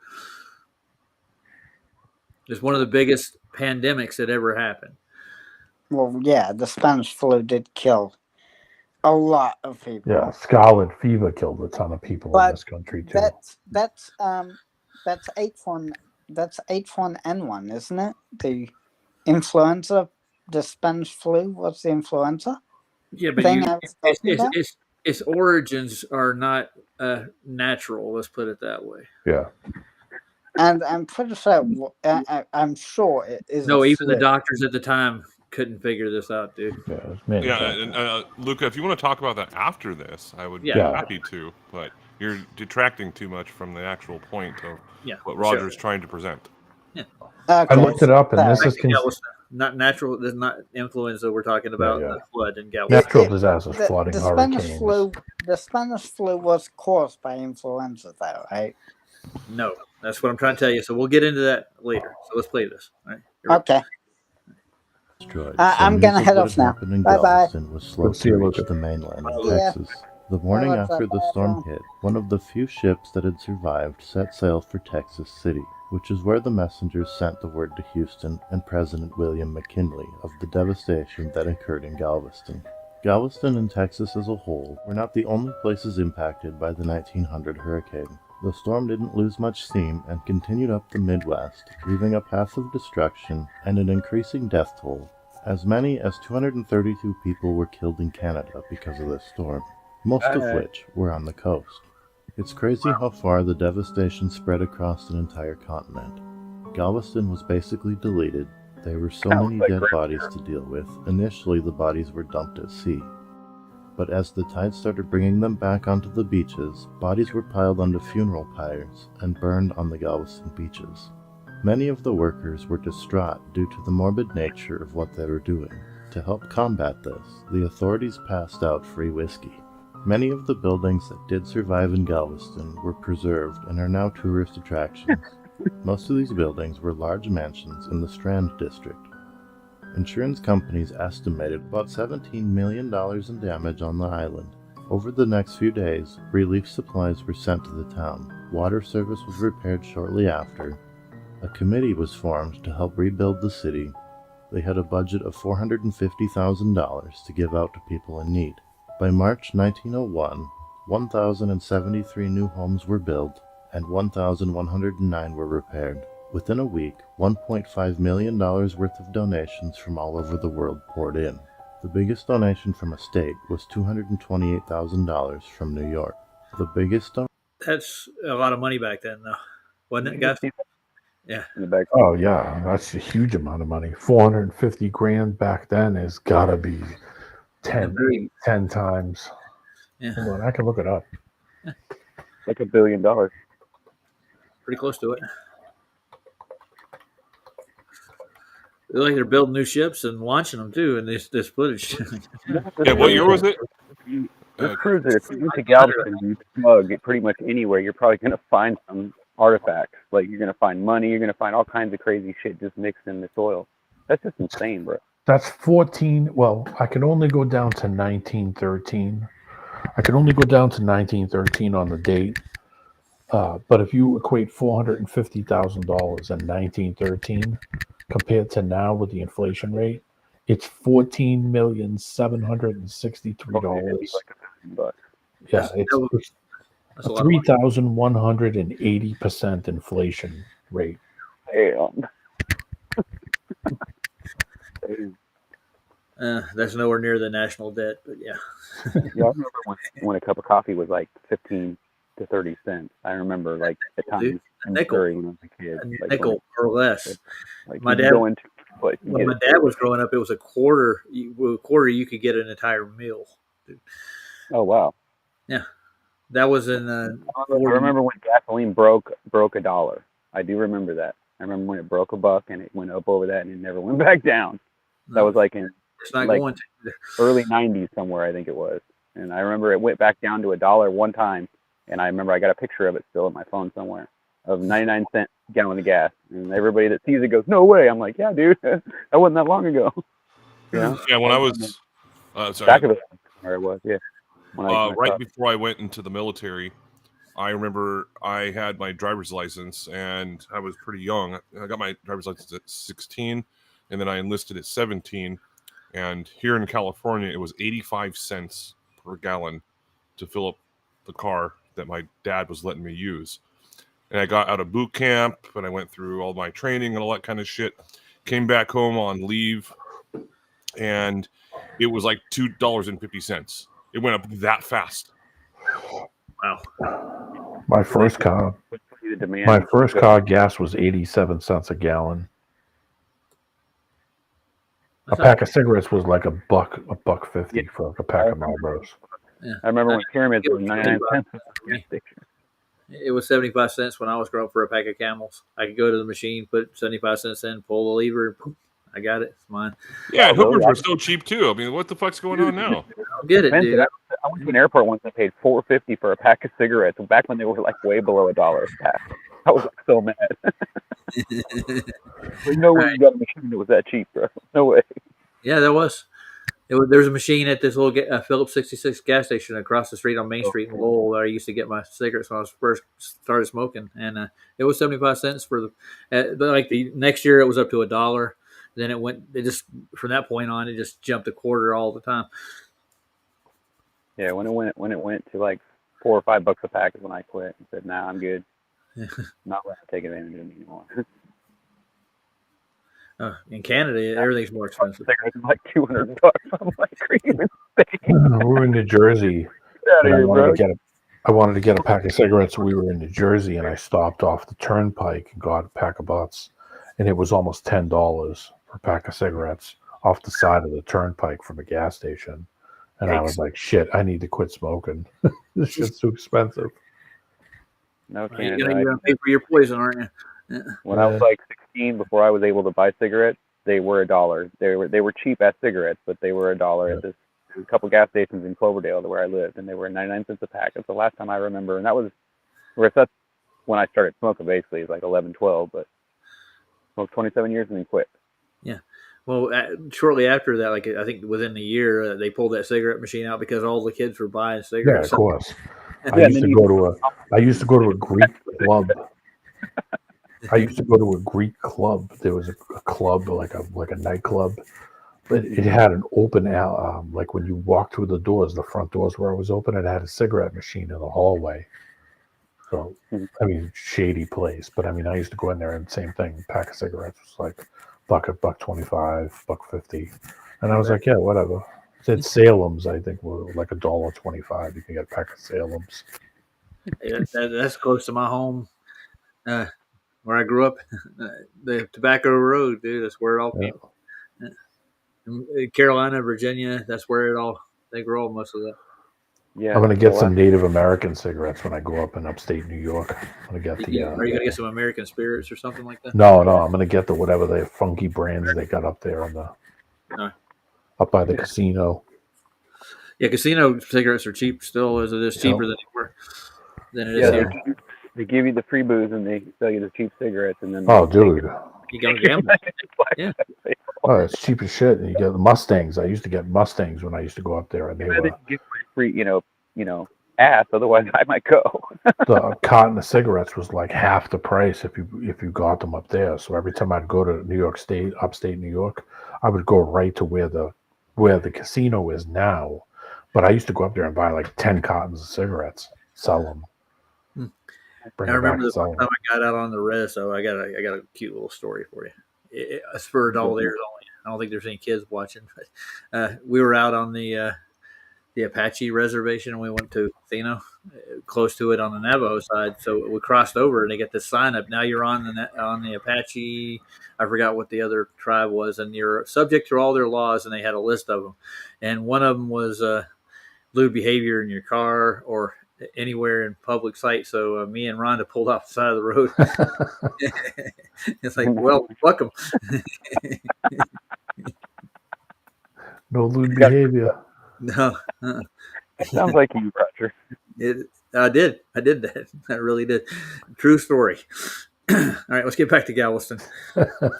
It's one of the biggest pandemics that ever happened. Well, yeah, the Spanish flu did kill a lot of people. Yeah, scarlet fever killed a ton of people in this country too. That's H1N1, isn't it? The influenza, the Spanish flu was the influenza. Yeah, but its origins are not natural. Let's put it that way. Yeah. And I'm pretty sure. I'm sure it is. No, even the doctors at the time couldn't figure this out, dude. Yeah, and Luca, if you want to talk about that after this, I would be happy to. But you're detracting too much from the actual point of what Roger's trying to present. Yeah. I looked it up, and this is not natural. There's not influenza. We're talking about the flood in Galveston. Natural disasters, flooding, hurricanes. The Spanish flu was caused by influenza, though, right? No, that's what I'm trying to tell you. So we'll get into that later. So let's play this. All right? Okay. I'm gonna head off now. Bye bye. Was slow to reach the mainland of Texas. The morning after the storm hit, one of the few ships that had survived set sail for Texas City, which is where the messengers sent the word to Houston and President William McKinley of the devastation that occurred in Galveston. Galveston and Texas as a whole were not the only places impacted by the 1900 hurricane. The storm didn't lose much steam and continued up the Midwest, leaving a path of destruction and an increasing death toll. As many as 232 people were killed in Canada because of this storm, most of which were on the coast. It's crazy how far the devastation spread across an entire continent. Galveston was basically deleted. There were so many dead bodies to deal with. Initially, the bodies were dumped at sea. but as the tide started bringing them back onto the beaches, bodies were piled onto funeral pyres and burned on the Galveston beaches. Many of the workers were distraught due to the morbid nature of what they were doing. To help combat this, the authorities passed out free whiskey. Many of the buildings that did survive in Galveston were preserved and are now tourist attractions. Most of these buildings were large mansions in the Strand district. Insurance companies estimated about $17 million in damage on the island. Over the next few days, relief supplies were sent to the town. Water service was repaired shortly after. A committee was formed to help rebuild the city. They had a budget of $450,000 to give out to people in need. By March 1901, 1,073 new homes were built and 1,109 were repaired. Within a week, $1.5 million worth of donations from all over the world poured in. The biggest donation from a state was $228,000 from New York. The biggest That's a lot of money back then, though, wasn't it, guys? Yeah. In the back. Oh yeah, that's a huge amount of money. 450 grand back then has got to be 10 times. Yeah. Hold on, I can look it up. Like $1 billion. Pretty close to it. Like they're building new ships and launching them too, and this footage. Yeah, what year was it? This cruiser, if you went to Galveston, you smug pretty much anywhere, you're probably going to find some artifacts. Like, you're going to find money, you're going to find all kinds of crazy shit just mixed in the soil. That's just insane, bro. That's 14. Well, I can only go down to 1913. I can only go down to 1913 on the date. But if you equate $450,000 in 1913 compared to now with the inflation rate, it's $14,763,000. Yeah, it's a 3,180% inflation rate. Damn. That's nowhere near the national debt, but yeah. Yeah, I remember when a cup of coffee was like 15 to 30 cents. I remember like at times in Missouri when I was a kid. A like, nickel or less. Like My you dad, go into when my dad was growing up, it was a quarter. With a quarter, you could get an entire meal. Oh wow! Yeah, that was in. I remember when gasoline broke $1. I do remember that. I remember when it broke $1 and it went up over that and it never went back down. That was like in it's not like going to early '90s somewhere, I think it was. And I remember it went back down to $1 one time, and I remember I got a picture of it still on my phone somewhere of 99-cent gallon of gas. And everybody that sees it goes, "No way!" I'm like, "Yeah, dude, that wasn't that long ago." Yeah. Yeah, when I was sorry, Back of it, where it was, yeah. When I right before I went into the military, I remember I had my driver's license, and I was pretty young. I got my driver's license at 16, and then I enlisted at 17. And here in California, it was 85 cents per gallon to fill up the car that my dad was letting me use. And I got out of boot camp, and I went through all my training and all that kind of shit. Came back home on leave, and it was like $2.50. It went up that fast. wow. My first car gas was 87 cents a gallon. A pack of cigarettes was like $1.50 for a pack of Marlboros. Yeah. I remember when pyramids were 99 cents. It was 75 cents when I was growing up for a pack of Camels. I could go to the machine, put 75 cents in, pull the lever, and poof, I got it. It's mine. Yeah, hookers were so cheap too. I mean, what the fuck's going on now? I don't get it, dude. I went to an airport once and paid $4.50 for a pack of cigarettes back when they were like way below $1 a pack. I was like so mad. There's no way you got a machine that was that cheap, bro. No way. Yeah, there was. There was a machine at this little Phillips 66 gas station across the street on Main Street in Lowell where I used to get my cigarettes when I was first started smoking, and it was 75 cents for the next year it was up to $1. Then it just from that point on it just jumped a quarter all the time. Yeah, when it went to like $4 or $5 a pack is when I quit and said, "Nah, I'm good. Not letting take advantage of me anymore." In Canada, everything's more expensive. Cigarettes are like $200. I'm like, "Are you insane?" We were in New Jersey. Get out of here, bro. I wanted to get a pack of cigarettes. We were in New Jersey, and I stopped off the turnpike and got a pack of butts, and it was almost $10 for a pack of cigarettes off the side of the turnpike from a gas station. And I was like, shit, I need to quit smoking. This shit's too expensive. No Well, you're kidding. gonna pay for your poison, aren't you? Yeah. When I was like 16, before I was able to buy cigarettes, they were $1. They were cheap as cigarettes, but they were $1 at a couple gas stations in Cloverdale, where I lived, and they were 99 cents a pack. That's the last time I remember, and that's when I started smoking. Basically, like 11, 12, but smoked 27 years and then quit. Yeah. Well, shortly after that, like I think within the year, they pulled that cigarette machine out because all the kids were buying Yeah, cigarettes. of course. I used to go to a Greek club. I used to go to a Greek club. There was a club, like a nightclub, but it had an open like when you walk through the doors, the front doors where it was open, it had a cigarette machine in the hallway. So I mean, shady place, but I mean, I used to go in there and same thing. Pack of cigarettes was like $1.25, $1.50, and I was like, yeah, whatever. Said Salem's, I think, were like $1.25. You can get a pack of Salem's. Yeah, that's close to my home, where I grew up. The Tobacco Road, dude. That's where it all came. In Carolina, Virginia. That's where they grow most of that. Yeah, I'm gonna get some Native American cigarettes when I go up in upstate New York. I'm gonna get the. Are you gonna get some American Spirits or something like that? No, I'm gonna get the whatever the funky brands they got up there on the up by the casino. Yeah, casino cigarettes are cheap still. As it is cheaper than it is here. They give you the free booze and they sell you the cheap cigarettes, and then Dude, you gotta gamble. Yeah. Oh, it's cheap as shit. And you get the Mustangs. I used to get Mustangs when I used to go up there, and they were give free, ass. Otherwise, I might go. the carton of cigarettes was like half the price if you got them up there. So every time I'd go to New York State, upstate New York, I would go right to where the casino is now. But I used to go up there and buy like 10 cartons of cigarettes, sell them. I remember the first time I got out on the res, so I got a cute little story for you. It's for adult ears only. I don't think there's any kids watching, but we were out on the Apache reservation, and we went to Athena, close to it on the Navajo side. So we crossed over, and they get this sign up. Now you're on the Apache. I forgot what the other tribe was, and you're subject to all their laws. And they had a list of them, and one of them was lewd behavior in your car or anywhere in public sight. So me and Rhonda pulled off the side of the road. It's like, well, fuck them. No lewd behavior. No. Sounds like you, Roger. I did that. I really did. True story. All right, let's get back to Galveston.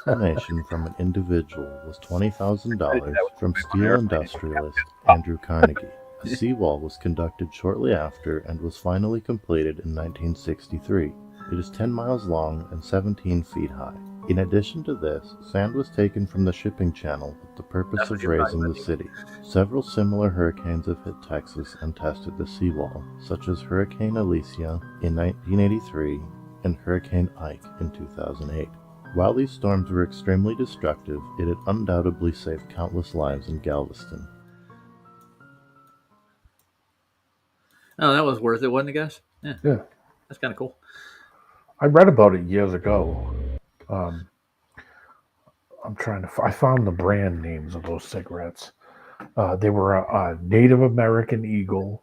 Donation from an individual was $20,000 from steel industrialist Andrew Carnegie. A seawall was conducted shortly after and was finally completed in 1963. It is 10 miles long and 17 feet high. In addition to this, sand was taken from the shipping channel with the purpose of raising the city. Several similar hurricanes have hit Texas and tested the seawall, such as Hurricane Alicia in 1983 and Hurricane Ike in 2008. While these storms were extremely destructive, it had undoubtedly saved countless lives in Galveston. Oh, that was worth it, wasn't it, guys? Yeah. That's kind of cool. I read about it years ago. I found the brand names of those cigarettes. They were a Native American Eagle.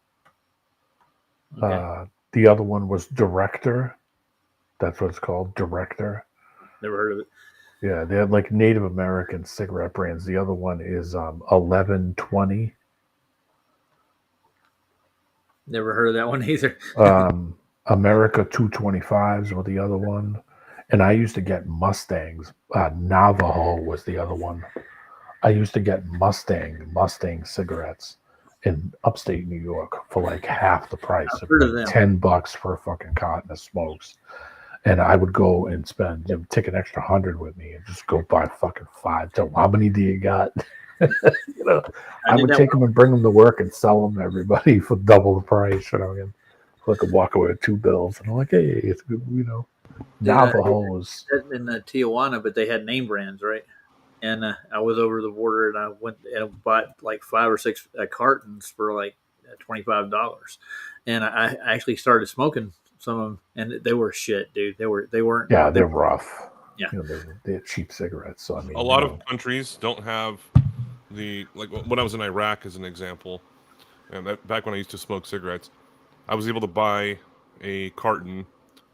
Okay. The other one was Director. That's what it's called, Director. Never heard of it. Yeah, they had like Native American cigarette brands. The other one is 1120. Never heard of that one either. America 225s or the other one. And I used to get Mustangs. Navajo was the other one. I used to get Mustang cigarettes in upstate New York for like half the price. I've heard of them. $10 for a fucking carton of smokes. And I would go and take an extra 100 with me and just go buy fucking 5. Tell them, how many do you got? I would take them and bring them to work and sell them to everybody for double the price. And I could walk away with 2 bills. And I'm like, hey, it's good, Navajos. In Tijuana, but they had name brands, right? And I was over the border, and I went and bought like 5 or 6 cartons for like $25. And I actually started smoking some of them, and they were shit, dude. They weren't. Yeah, they're rough. Yeah, they're cheap cigarettes. So I mean, a lot of countries don't have when I was in Iraq, as an example, And that back when I used to smoke cigarettes, I was able to buy a carton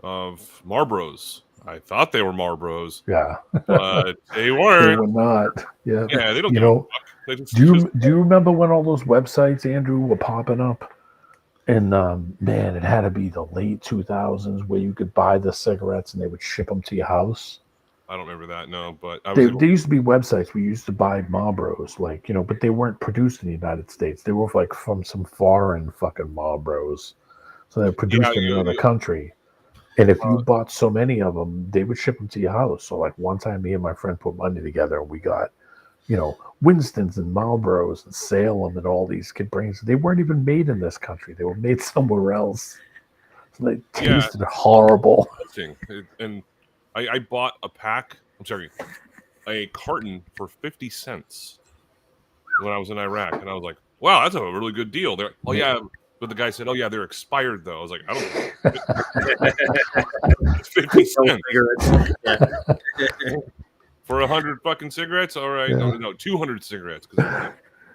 of Marlboros. I thought they were Marlboros, Yeah, but they they weren't. were not. Yeah, Yeah, they don't you give a know. fuck. They just, Do you remember when all those websites, Andrew, were popping up? And man, it had to be the late 2000s where you could buy the cigarettes and they would ship them to your house. I don't remember that, no, but I was There able, used to be websites where you used to buy Marlboros, like, you know, but they weren't produced in the United States. They were like from some foreign fucking Marlboros. So they were produced in another country. And if you bought so many of them, they would ship them to your house. So like one time me and my friend put money together and we got, you know, Winston's and Marlboros and Salem and all these kid brains. They weren't even made in this country. They were made somewhere else. So they tasted horrible. and I bought a carton for 50 cents when I was in Iraq, and I was like, wow, that's a really good deal. They're, oh yeah, but the guy said, oh yeah, they're expired though. I was like, I don't it's 50 cents for 100 fucking cigarettes. All right, no, 200 cigarettes because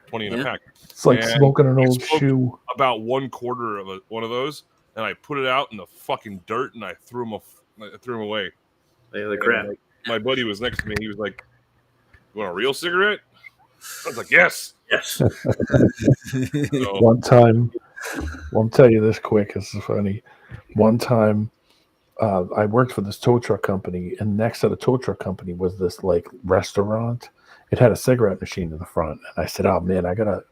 20 in a pack. It's like smoking an old shoe. About 1/4 of one of those, and I put it out in the fucking dirt, and I threw them away. The crap. My buddy was next to me. He was like, "You want a real cigarette?" I was like, "Yes, yes." One time, I'll tell you this quick. This is funny. One time, I worked for this tow truck company, and next to the tow truck company was this like restaurant. It had a cigarette machine in the front, and I said, "Oh man, I gotta,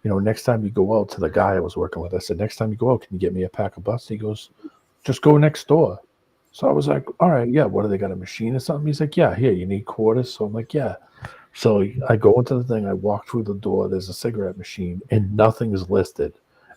you know, next time you go out," to the guy I was working with, I said, "Next time you go out, can you get me a pack of butts?" He goes, "Just go next door." So I was like, "All right, yeah. What do they got, a machine or something?" He's like, "Yeah, here, you need quarters." So I'm like, "Yeah." So I go into the thing, I walk through the door, there's a cigarette machine, and nothing is listed.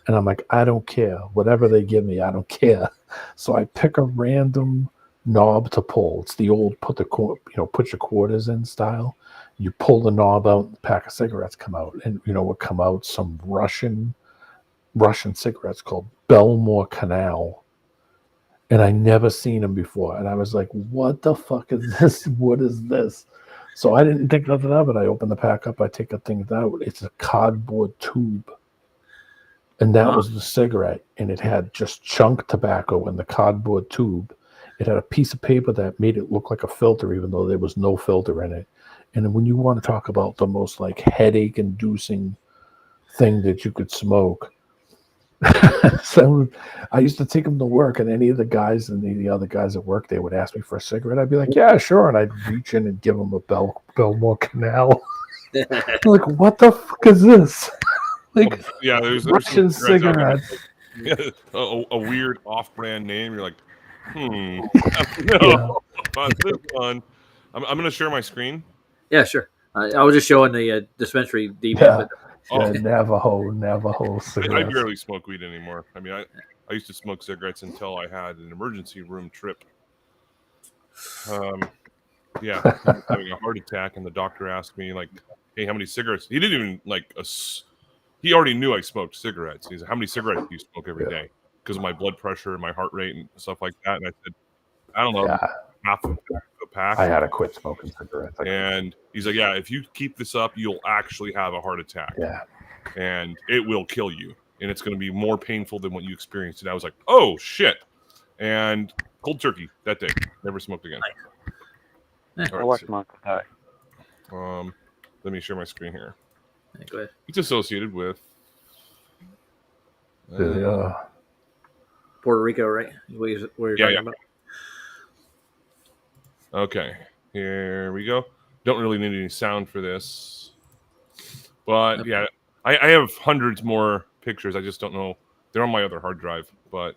And I'm like, I don't care. Whatever they give me, I don't care. So I pick a random knob to pull. It's the old put your quarters in style. You pull the knob out, and the pack of cigarettes come out. And you know what come out? Some Russian cigarettes called Belmore Canal. And I never seen them before. And I was like, what the fuck is this? What is this? So I didn't think nothing of it. I open the pack up. I take the thing out. It's a cardboard tube. And that was the cigarette. And it had just chunk tobacco in the cardboard tube. It had a piece of paper that made it look like a filter, even though there was no filter in it. And then when you want to talk about the most like headache-inducing thing that you could smoke, so I used to take them to work, and any of the guys and the other guys at work, they would ask me for a cigarette. I'd be like, "Yeah, sure," and I'd reach in and give them a Belmore Canal. Like, what the fuck is this? Like, there's Russian cigarettes. A weird off-brand name. You're like, no, not this one. I'm going to share my screen. Yeah, sure. I was just showing the dispensary DB. Navajo cigarettes. I barely smoke weed anymore. I mean, I used to smoke cigarettes until I had an emergency room trip. Having a heart attack, and the doctor asked me, like, hey, how many cigarettes? He didn't even, he already knew I smoked cigarettes. He said, how many cigarettes do you smoke every day? Because of my blood pressure and my heart rate and stuff like that. And I said, I don't know, half a pack. I had to quit smoking cigarettes. And he's like, yeah, if you keep this up, you'll actually have a heart attack. Yeah. And it will kill you. And it's going to be more painful than what you experienced. And I was like, oh, shit. And cold turkey that day. Never smoked again. I watched my attack. Let me share my screen here. Go ahead. It's associated with Puerto Rico, right? What you're talking about? Okay, here we go. Don't really need any sound for this, but I have hundreds more pictures. I just don't know. They're on my other hard drive, but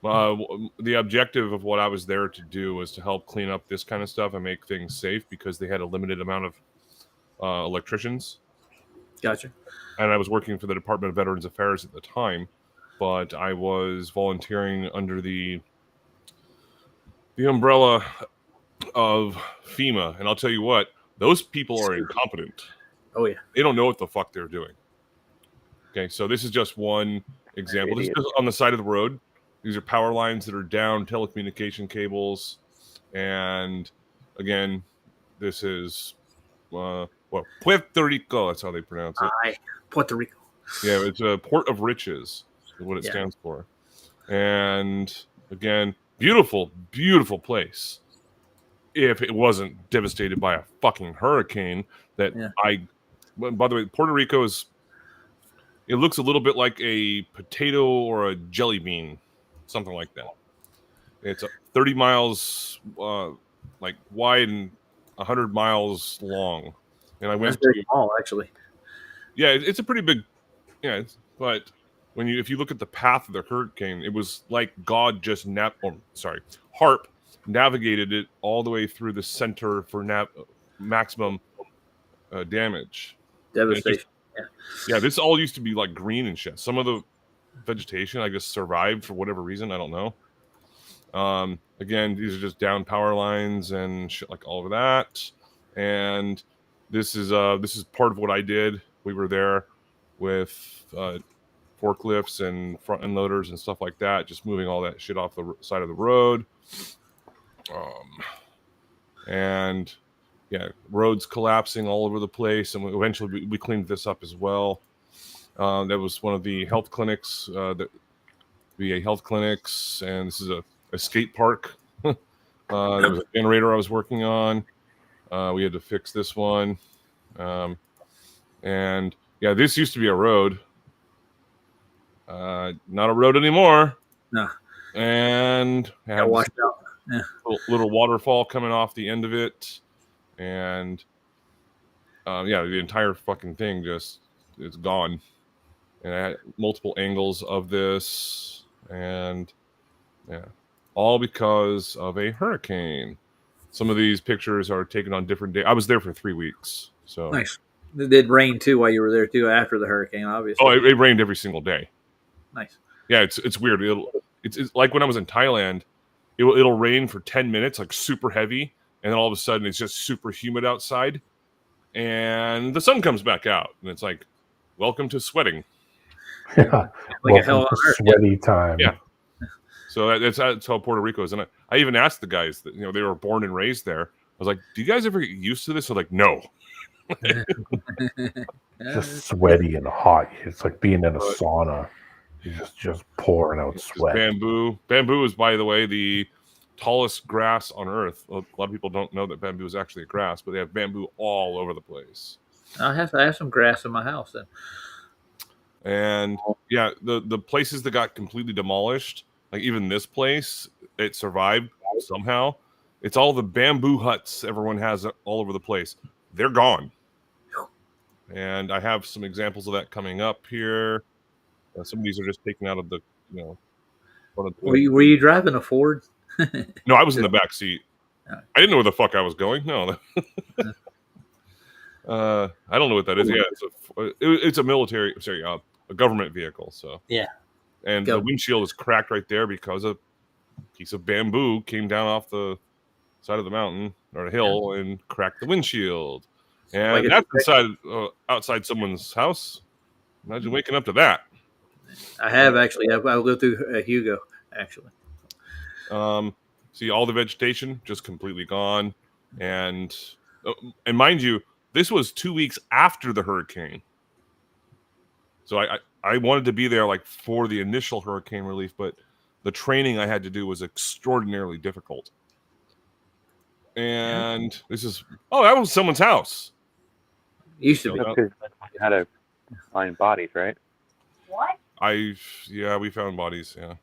the objective of what I was there to do was to help clean up this kind of stuff and make things safe, because they had a limited amount of electricians. Gotcha. And I was working for the Department of Veterans Affairs at the time, but I was volunteering under the umbrella of FEMA, and I'll tell you what, those people are incompetent. Oh yeah, they don't know what the fuck they're doing. Okay, so this is just one example. This is on the side of the road. These are power lines that are down, telecommunication cables, and again, this is Puerto Rico. That's how they pronounce it. Puerto Rico. Yeah, it's a port of riches is what it Yeah. stands for. And again, beautiful, beautiful place. If it wasn't devastated by a fucking hurricane that Yeah. by the way, Puerto Rico it looks a little bit like a potato or a jelly bean, something like that. It's 30 miles like wide and 100 miles long. And I That's went very small, actually. yeah, it's a pretty big but if you look at the path of the hurricane, it was like God just HARP navigated it all the way through the center for maximum damage. Devastation. Yeah, this all used to be like green and shit. Some of the vegetation I guess survived for whatever reason, I don't know. Again, these are just down power lines and shit like all of that. And this is part of what I did. We were there with forklifts and front end loaders and stuff like that, just moving all that shit off the side of the road. And yeah, roads collapsing all over the place, and eventually we cleaned this up as well. That was one of the health clinics, the VA health clinics, and this is a skate park. There was a generator I was working on. We had to fix this one, and yeah, this used to be a road. Not a road anymore. No. And Got washed out. Yeah. Little waterfall coming off the end of it, and the entire fucking thing it's gone. And I had multiple angles of this, and yeah, all because of a hurricane. Some of these pictures are taken on different days. I was there for 3 weeks, so Nice. It did rain too while you were there too. After the hurricane, obviously. Oh, it rained every single day. Nice. Yeah, it's weird. It's like when I was in Thailand, it'll rain for 10 minutes, like super heavy, and then all of a sudden it's just super humid outside, and the sun comes back out, and it's like, welcome to sweating. Yeah, Like a welcome hell on to earth. sweaty time. Yeah. So that's how Puerto Rico is, and I even asked the guys that they were born and raised there. I was like, "Do you guys ever get used to this?" They're like, "No." Just sweaty and hot. It's like being in a sauna. You're just pouring out sweat. Bamboo. Bamboo is, by the way, the tallest grass on Earth. A lot of people don't know that bamboo is actually a grass, but they have bamboo all over the place. I have some grass in my house then. And yeah, the places that got completely demolished, like even this place, it survived somehow. It's all the bamboo huts everyone has all over the place. They're gone. And I have some examples of that coming up here. Some of these are just taken out of the, front of the Were you driving a Ford? No, I was in the back seat. I didn't know where the fuck I was going. No. I don't know what that is. Yeah, it's a military, a government vehicle. So Yeah. And the windshield is cracked right there because a piece of bamboo came down off the side of the mountain or a hill and cracked the windshield. And that's outside someone's house. Imagine waking up to that. I have actually. I'll go through Hugo actually. See, all the vegetation just completely gone, and mind you, this was 2 weeks after the hurricane. So I wanted to be there like for the initial hurricane relief, but the training I had to do was extraordinarily difficult. And that was someone's house. Used to be. Because you had to find bodies, right? What? We found bodies. Yeah.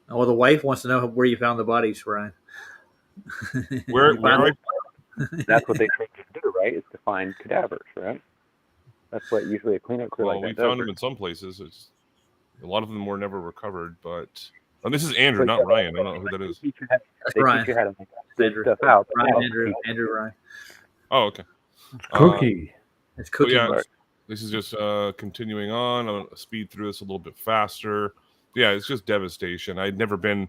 Well, the wife wants to know where you found the bodies, Ryan. Where That's what they train you to do, right? Is to find cadavers, right? That's what usually a cleanup crew Well, like we that found does. them in some places. A lot of them were never recovered, but this is Andrew, not Ryan. I don't know who that is. That's They Ryan. teach you how to make Andrew. stuff out. Andrew Ryan. Oh, okay. Cookie. It's Cookie. Yeah, this is just continuing on. I'm gonna speed through this a little bit faster. Yeah, it's just devastation. I'd never been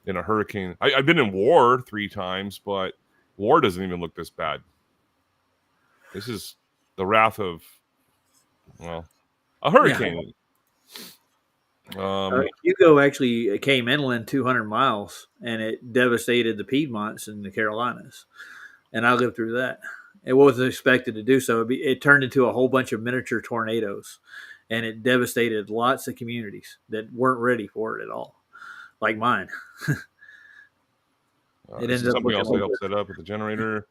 in a hurricane. I've been in war 3 times, but war doesn't even look this bad. This is the wrath of, a hurricane. Hugo actually came inland 200 miles, and it devastated the Piedmonts and the Carolinas. And I lived through that. It wasn't expected to do so. It turned into a whole bunch of miniature tornadoes, and it devastated lots of communities that weren't ready for it at all, like mine. It This ended is up something looking else I helped set up at the generator.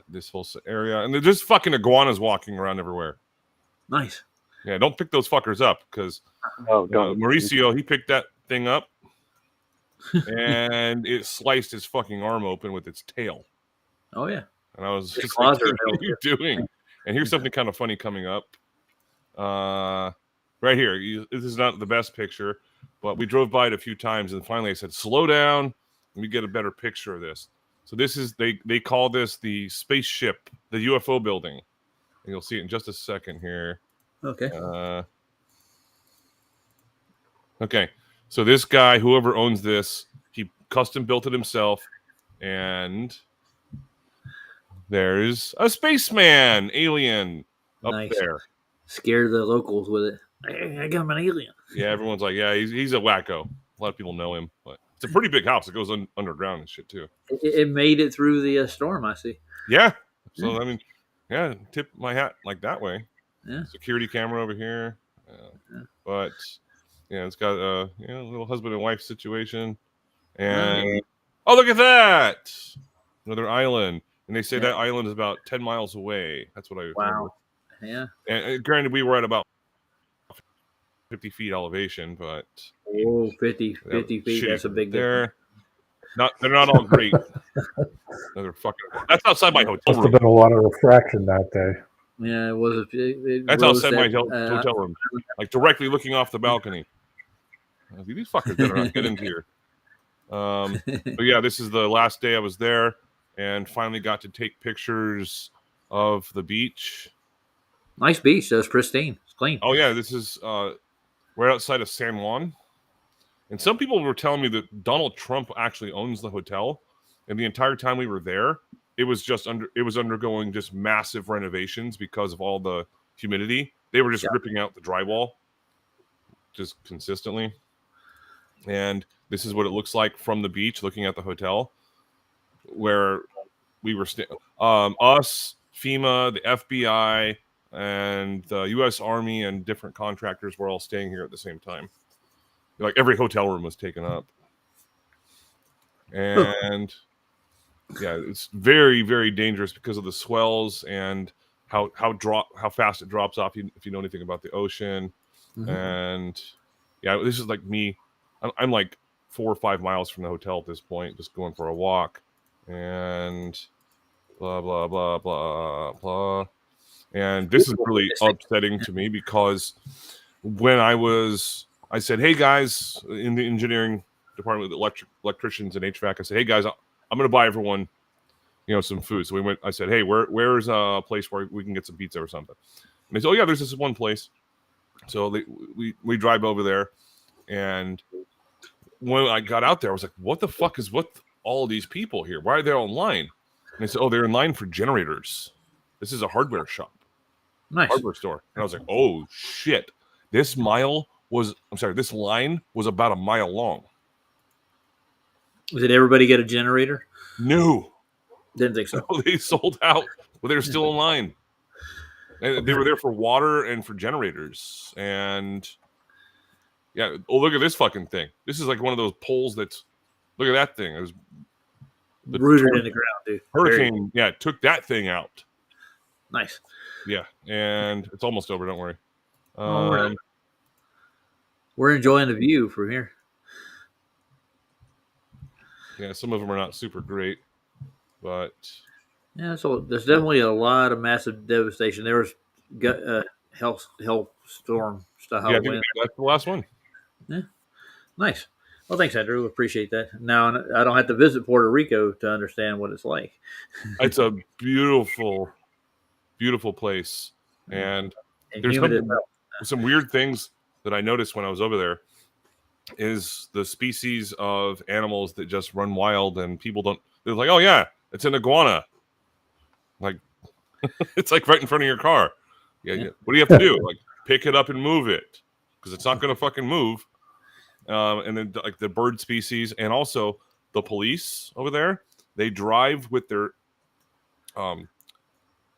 This whole area, and they're just fucking iguanas walking around everywhere. nice. Yeah, don't pick those fuckers up because No, don't. Mauricio, he picked that thing up and it sliced his fucking arm open with its tail. Oh yeah. And I was Its just like, claws are "Dude, what are you doing?" And here's something kind of funny coming up. Right here. This is not the best picture, but we drove by it a few times, and finally I said, "Slow down. Let me get a better picture of this." So this is they call this the spaceship, the UFO building, and you'll see it in just a second here. Okay. Okay. So this guy, whoever owns this, he custom built it himself, and there's a spaceman alien up Nice. there. Scare the locals with it. I got him an alien. Yeah, everyone's like, yeah, he's a wacko. A lot of people know him, but it's a pretty big house. It goes underground and shit too. It made it through the storm. I see. Yeah. So I mean, yeah, tip my hat like that way. Yeah. Security camera over here, but yeah, it's got a little husband and wife situation, and oh, look at that, another island, and they say that island is about 10 miles away. That's what I remember. Yeah. And granted, we were at about 50 feet elevation, but 50 feet. That's a big difference. They're not all great. Another fucking. That's outside my hotel Must have room. been a lot of refraction that day. Yeah, it was. That's outside my hotel room, like directly looking off the balcony. These fuckers better not get into here. But yeah, this is the last day I was there, and finally got to take pictures of the beach. Nice beach. That's pristine. It's clean. Oh yeah, this is right outside of San Juan. And some people were telling me that Donald Trump actually owns the hotel, and the entire time we were there, it was undergoing just massive renovations because of all the humidity. They were just ripping out the drywall just consistently. And this is what it looks like from the beach, looking at the hotel where we were us, FEMA, the FBI, and the U.S. Army and different contractors were all staying here at the same time. Like every hotel room was taken up. And yeah, it's very, very dangerous because of the swells and how fast it drops off if you know anything about the ocean. Mm-hmm. And yeah, this is like me. I'm like 4 or 5 miles from the hotel at this point, just going for a walk, and blah blah blah blah blah. And this is really upsetting to me because when I said, "Hey guys," in the engineering department with electricians and HVAC, I said, "Hey guys, I'm going to buy everyone, some food." So we went. I said, "Hey, where's a place where we can get some pizza or something?" And they said, "Oh yeah, there's this one place." So we drive over there, and when I got out there, I was like, "What the fuck is with all these people here? Why are they all in line?" And they said, "Oh, they're in line for generators. This is a hardware shop, hardware store." And I was like, "Oh shit! This line was about a mile long." Did everybody get a generator? No, didn't think so. No, they sold out, but they were still in line. And they were there for water and for generators. And yeah, look at this fucking thing. This is like one of those poles that's. Look at that thing. It was rooted in the ground, dude. Hurricane, took that thing out. Nice. Yeah, and it's almost over. Don't worry. We're enjoying the view from here. Yeah, some of them are not super great, but yeah, so there's definitely a lot of massive devastation. There was hell storm style. Yeah, I think that's the last one. Yeah, nice. Well, thanks, Andrew. Appreciate that. Now I don't have to visit Puerto Rico to understand what it's like. It's a beautiful, beautiful place, and there's some weird things that I noticed when I was over there. Is the species of animals that just run wild and people don't. They're like, "Oh yeah, it's an iguana." Like, it's like right in front of your car. Yeah. What do you have to do? Like, pick it up and move it because it's not going to fucking move. And then like the bird species and also the police over there, they drive with their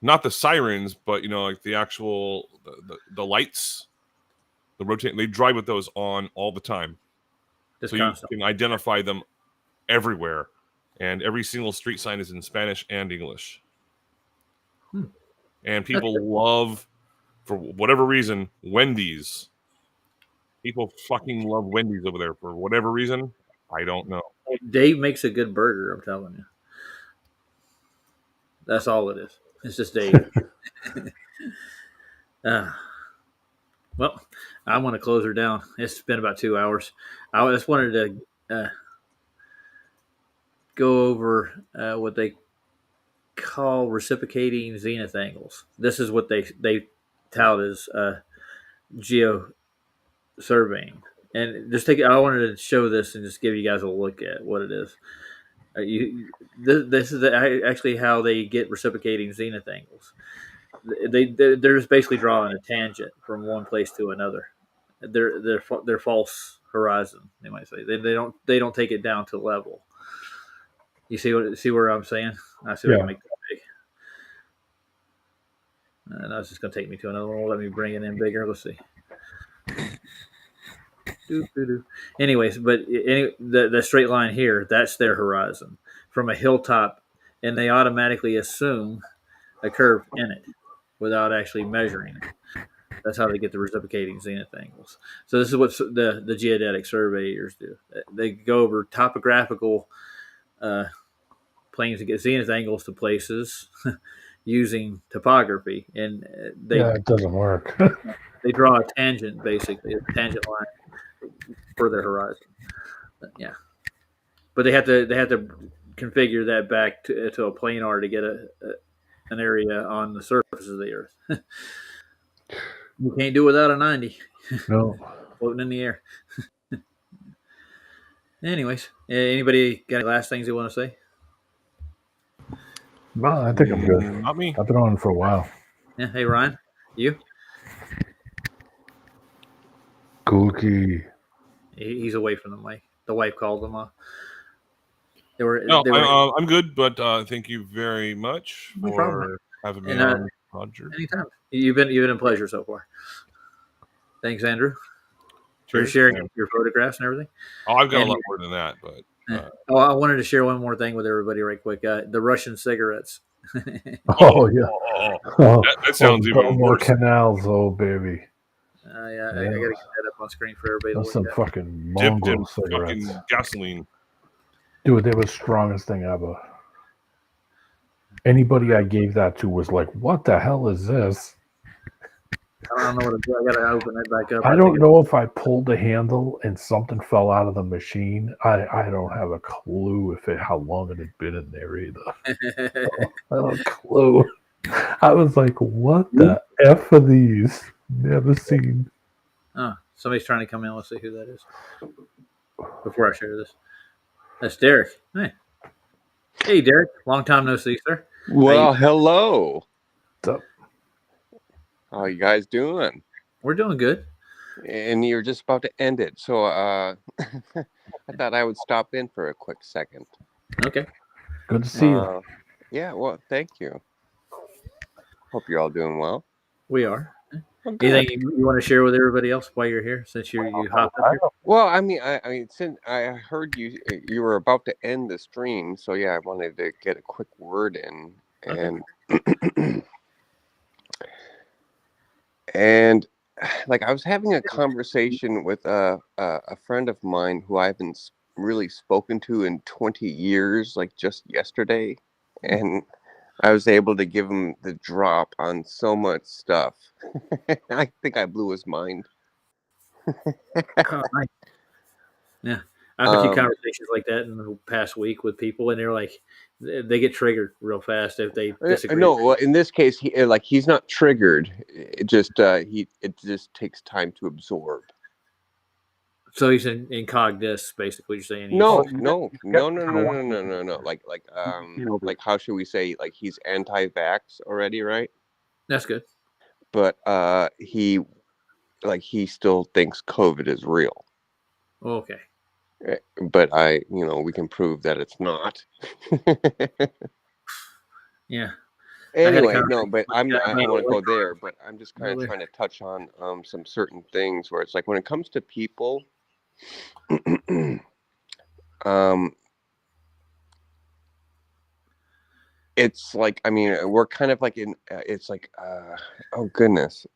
not the sirens, but like the actual the lights, the rotating. They drive with those on all the time, Just so you constant. can identify them everywhere, and every single street sign is in Spanish and English. And people love, for whatever reason, Wendy's. People fucking love Wendy's over there for whatever reason. I don't know. Dave makes a good burger. I'm telling you. That's all it is. It's just Dave. Well, I want to close her down. It's been about 2 hours. I just wanted to go over what they call reciprocating zenith angles. This is what they tout as geo surveying. And just I wanted to show this and just give you guys a look at what it is. This is actually how they get reciprocating zenith angles. They're just basically drawing a tangent from one place to another. They're false horizon, they might say. They don't take it down to level. You see where I'm saying? I see what I can make that big. And that's just going to take me to another one. Let me bring it in bigger. Let's see. Anyways, but the straight line here, that's their horizon from a hilltop, and they automatically assume a curve in it without actually measuring it. That's how they get the reciprocating zenith angles. So this is what the geodetic surveyors do. They go over topographical planes to get zenith angles to places using topography, and it doesn't work. They draw a tangent, basically a tangent line for their horizon. Yeah, but they have to configure that back to a planar to get an area on the surface of the Earth. You can't do without a 90. No. Floating in the air. Anyways, anybody got any last things they want to say? No, I think I'm good. Not me. I've been on for a while. Yeah. Hey, Ryan, you? Cookie. He's away from the mic. The wife called him off. I'm good, but thank you very much No for problem. having me And, on, Roger. Anytime. You've been a pleasure so far. Thanks, Andrew, for Cheers, sharing man. your photographs and everything. Oh, I've got And- a lot more than that, but I wanted to share one more thing with everybody right quick. The Russian cigarettes. Oh, yeah. Oh, that sounds even more worse. canals, oh, baby. Yeah, I got to get that up on screen for everybody to That's look some at. fucking Dipped in mongrel cigarettes. fucking gasoline. Dude, they were the strongest thing ever. Anybody I gave that to was like, what the hell is this? I don't know what to do. I got to open it back up. I don't know if I pulled the handle and something fell out of the machine. I don't have a clue how long it had been in there either. I don't have a clue. I was like, what the F are these? Never seen. Oh, somebody's trying to come in. Let's see who that is. Before I share this. That's Derek. Hey, Derek. Long time no see, sir. Well, hello. What's up? How you guys doing? We're doing good. And you're just about to end it. So I thought I would stop in for a quick second. Okay. Good to see you. Yeah, well, thank you. Hope you're all doing well. We are. Okay. Anything you want to share with everybody else while you're here, since you hopped up here? Well, I mean, since I heard you were about to end the stream, so yeah, I wanted to get a quick word in, and and like I was having a conversation with a friend of mine who I haven't really spoken to in 20 years, like just yesterday, and I was able to give him the drop on so much stuff. I think I blew his mind. Oh, nice. Yeah, I've had a few conversations like that in the past week with people, and they're like, they get triggered real fast if they disagree. No, well, in this case, he's not triggered. It just takes time to absorb. So he's in cognis, basically. You're saying? No. Like how should we say? Like he's anti-vax already, right? That's good. But he still thinks COVID is real. Okay. But we can prove that it's not. Yeah. Anyway, conversation no, but I don't want to go there, but I'm just kind of Really? trying to touch on some certain things where it's like when it comes to people, um, it's like, I mean, we're kind of like in, it's like, oh goodness,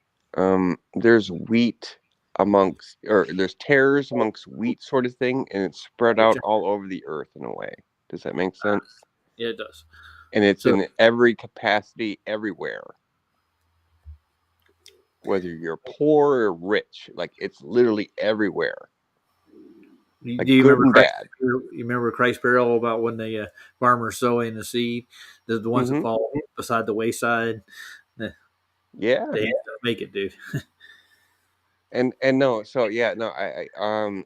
there's wheat amongst, or there's tares amongst wheat sort of thing, and it's spread out all over the earth in a way. Does that make sense? Yeah, it does. And it's So- in every capacity everywhere. Whether you're poor or rich, like it's literally everywhere. Like Do you good remember and bad. You remember Christ Barrel about when the farmer's sowing the seed, the ones that fall beside the wayside? Yeah. They make it, dude. And no, so yeah, no, I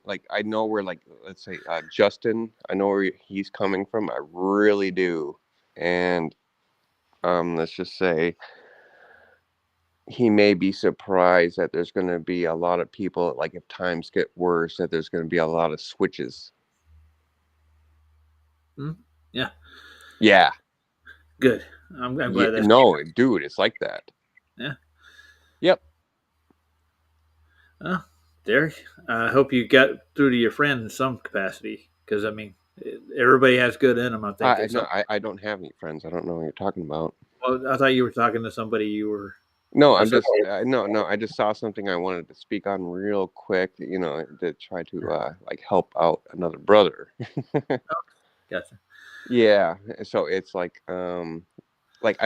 like I know where, like, let's say Justin, I know where he's coming from. I really do. And let's just say he may be surprised that there's going to be a lot of people, like if times get worse, that there's going to be a lot of switches. Yeah. Yeah. Good. I'm glad that's no, dude, it's like that. Yeah. Yep. Derek, I hope you got through to your friend in some capacity, because I mean, everybody has good in them. I think. I don't have any friends. I don't know what you're talking about. Well, I thought you were talking to somebody you were. No, I'm just no. I just saw something I wanted to speak on real quick. You know, to try to like help out another brother. Gotcha. Yeah. So it's like I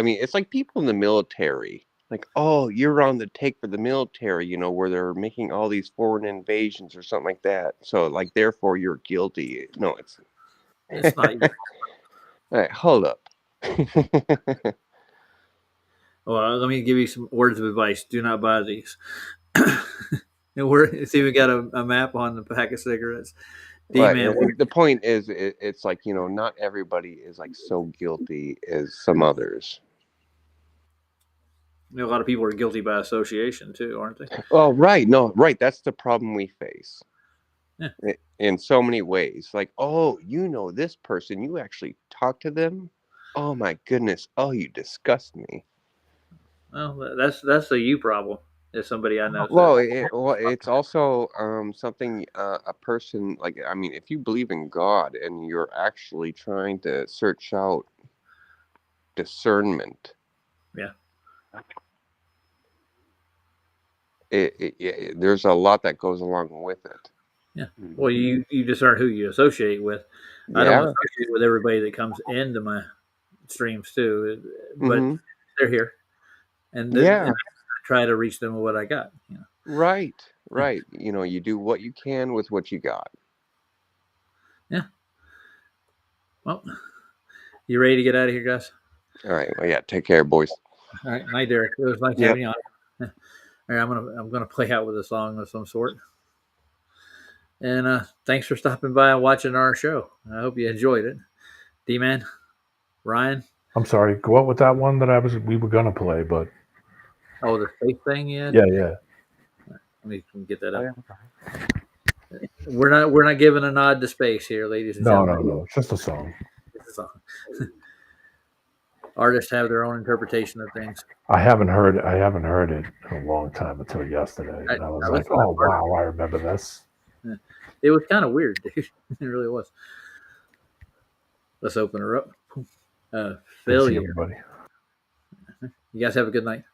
mean, it's like people in the military. Like, oh, you're on the take for the military, you know, where they're making all these foreign invasions or something like that. So, like, therefore, you're guilty. No, it's not. All right, hold up. Well, let me give you some words of advice. Do not buy these. It's even got a map on the pack of cigarettes. Right. The point is, it's like, you know, not everybody is like so guilty as some others. You know, a lot of people are guilty by association too, aren't they? Oh, right. No, right. That's the problem we face. Yeah. In so many ways. Like, oh, you know this person. You actually talk to them? Oh, my goodness. Oh, you disgust me. Well, that's a you problem. If somebody I know. Well, it's also something a person, like, I mean, if you believe in God and you're actually trying to search out discernment. Yeah. There's a lot that goes along with it. Yeah. Well, you discern who you associate with. I don't associate with everybody that comes into my streams too, but they're here, and I try to reach them with what I got. You know? Right. You know, you do what you can with what you got. Yeah. Well, you ready to get out of here, guys? All right. Well, yeah. Take care, boys. All right. Night, Derek. It was nice having you on. All right, I'm gonna play out with a song of some sort. And thanks for stopping by and watching our show. I hope you enjoyed it. D-Man, Ryan. I'm sorry. Go out with that one that we were gonna play, but the space thing, yeah. Yeah. Let me get that up. We're not giving a nod to space here, ladies and gentlemen. No. It's just a song. It's a song. Artists have their own interpretation of things. I haven't heard it in a long time until yesterday, and I was like, "Oh wow, I remember this." Yeah. It was kind of weird, dude. It really was. Let's open her up. Phil, See everybody. You guys have a good night.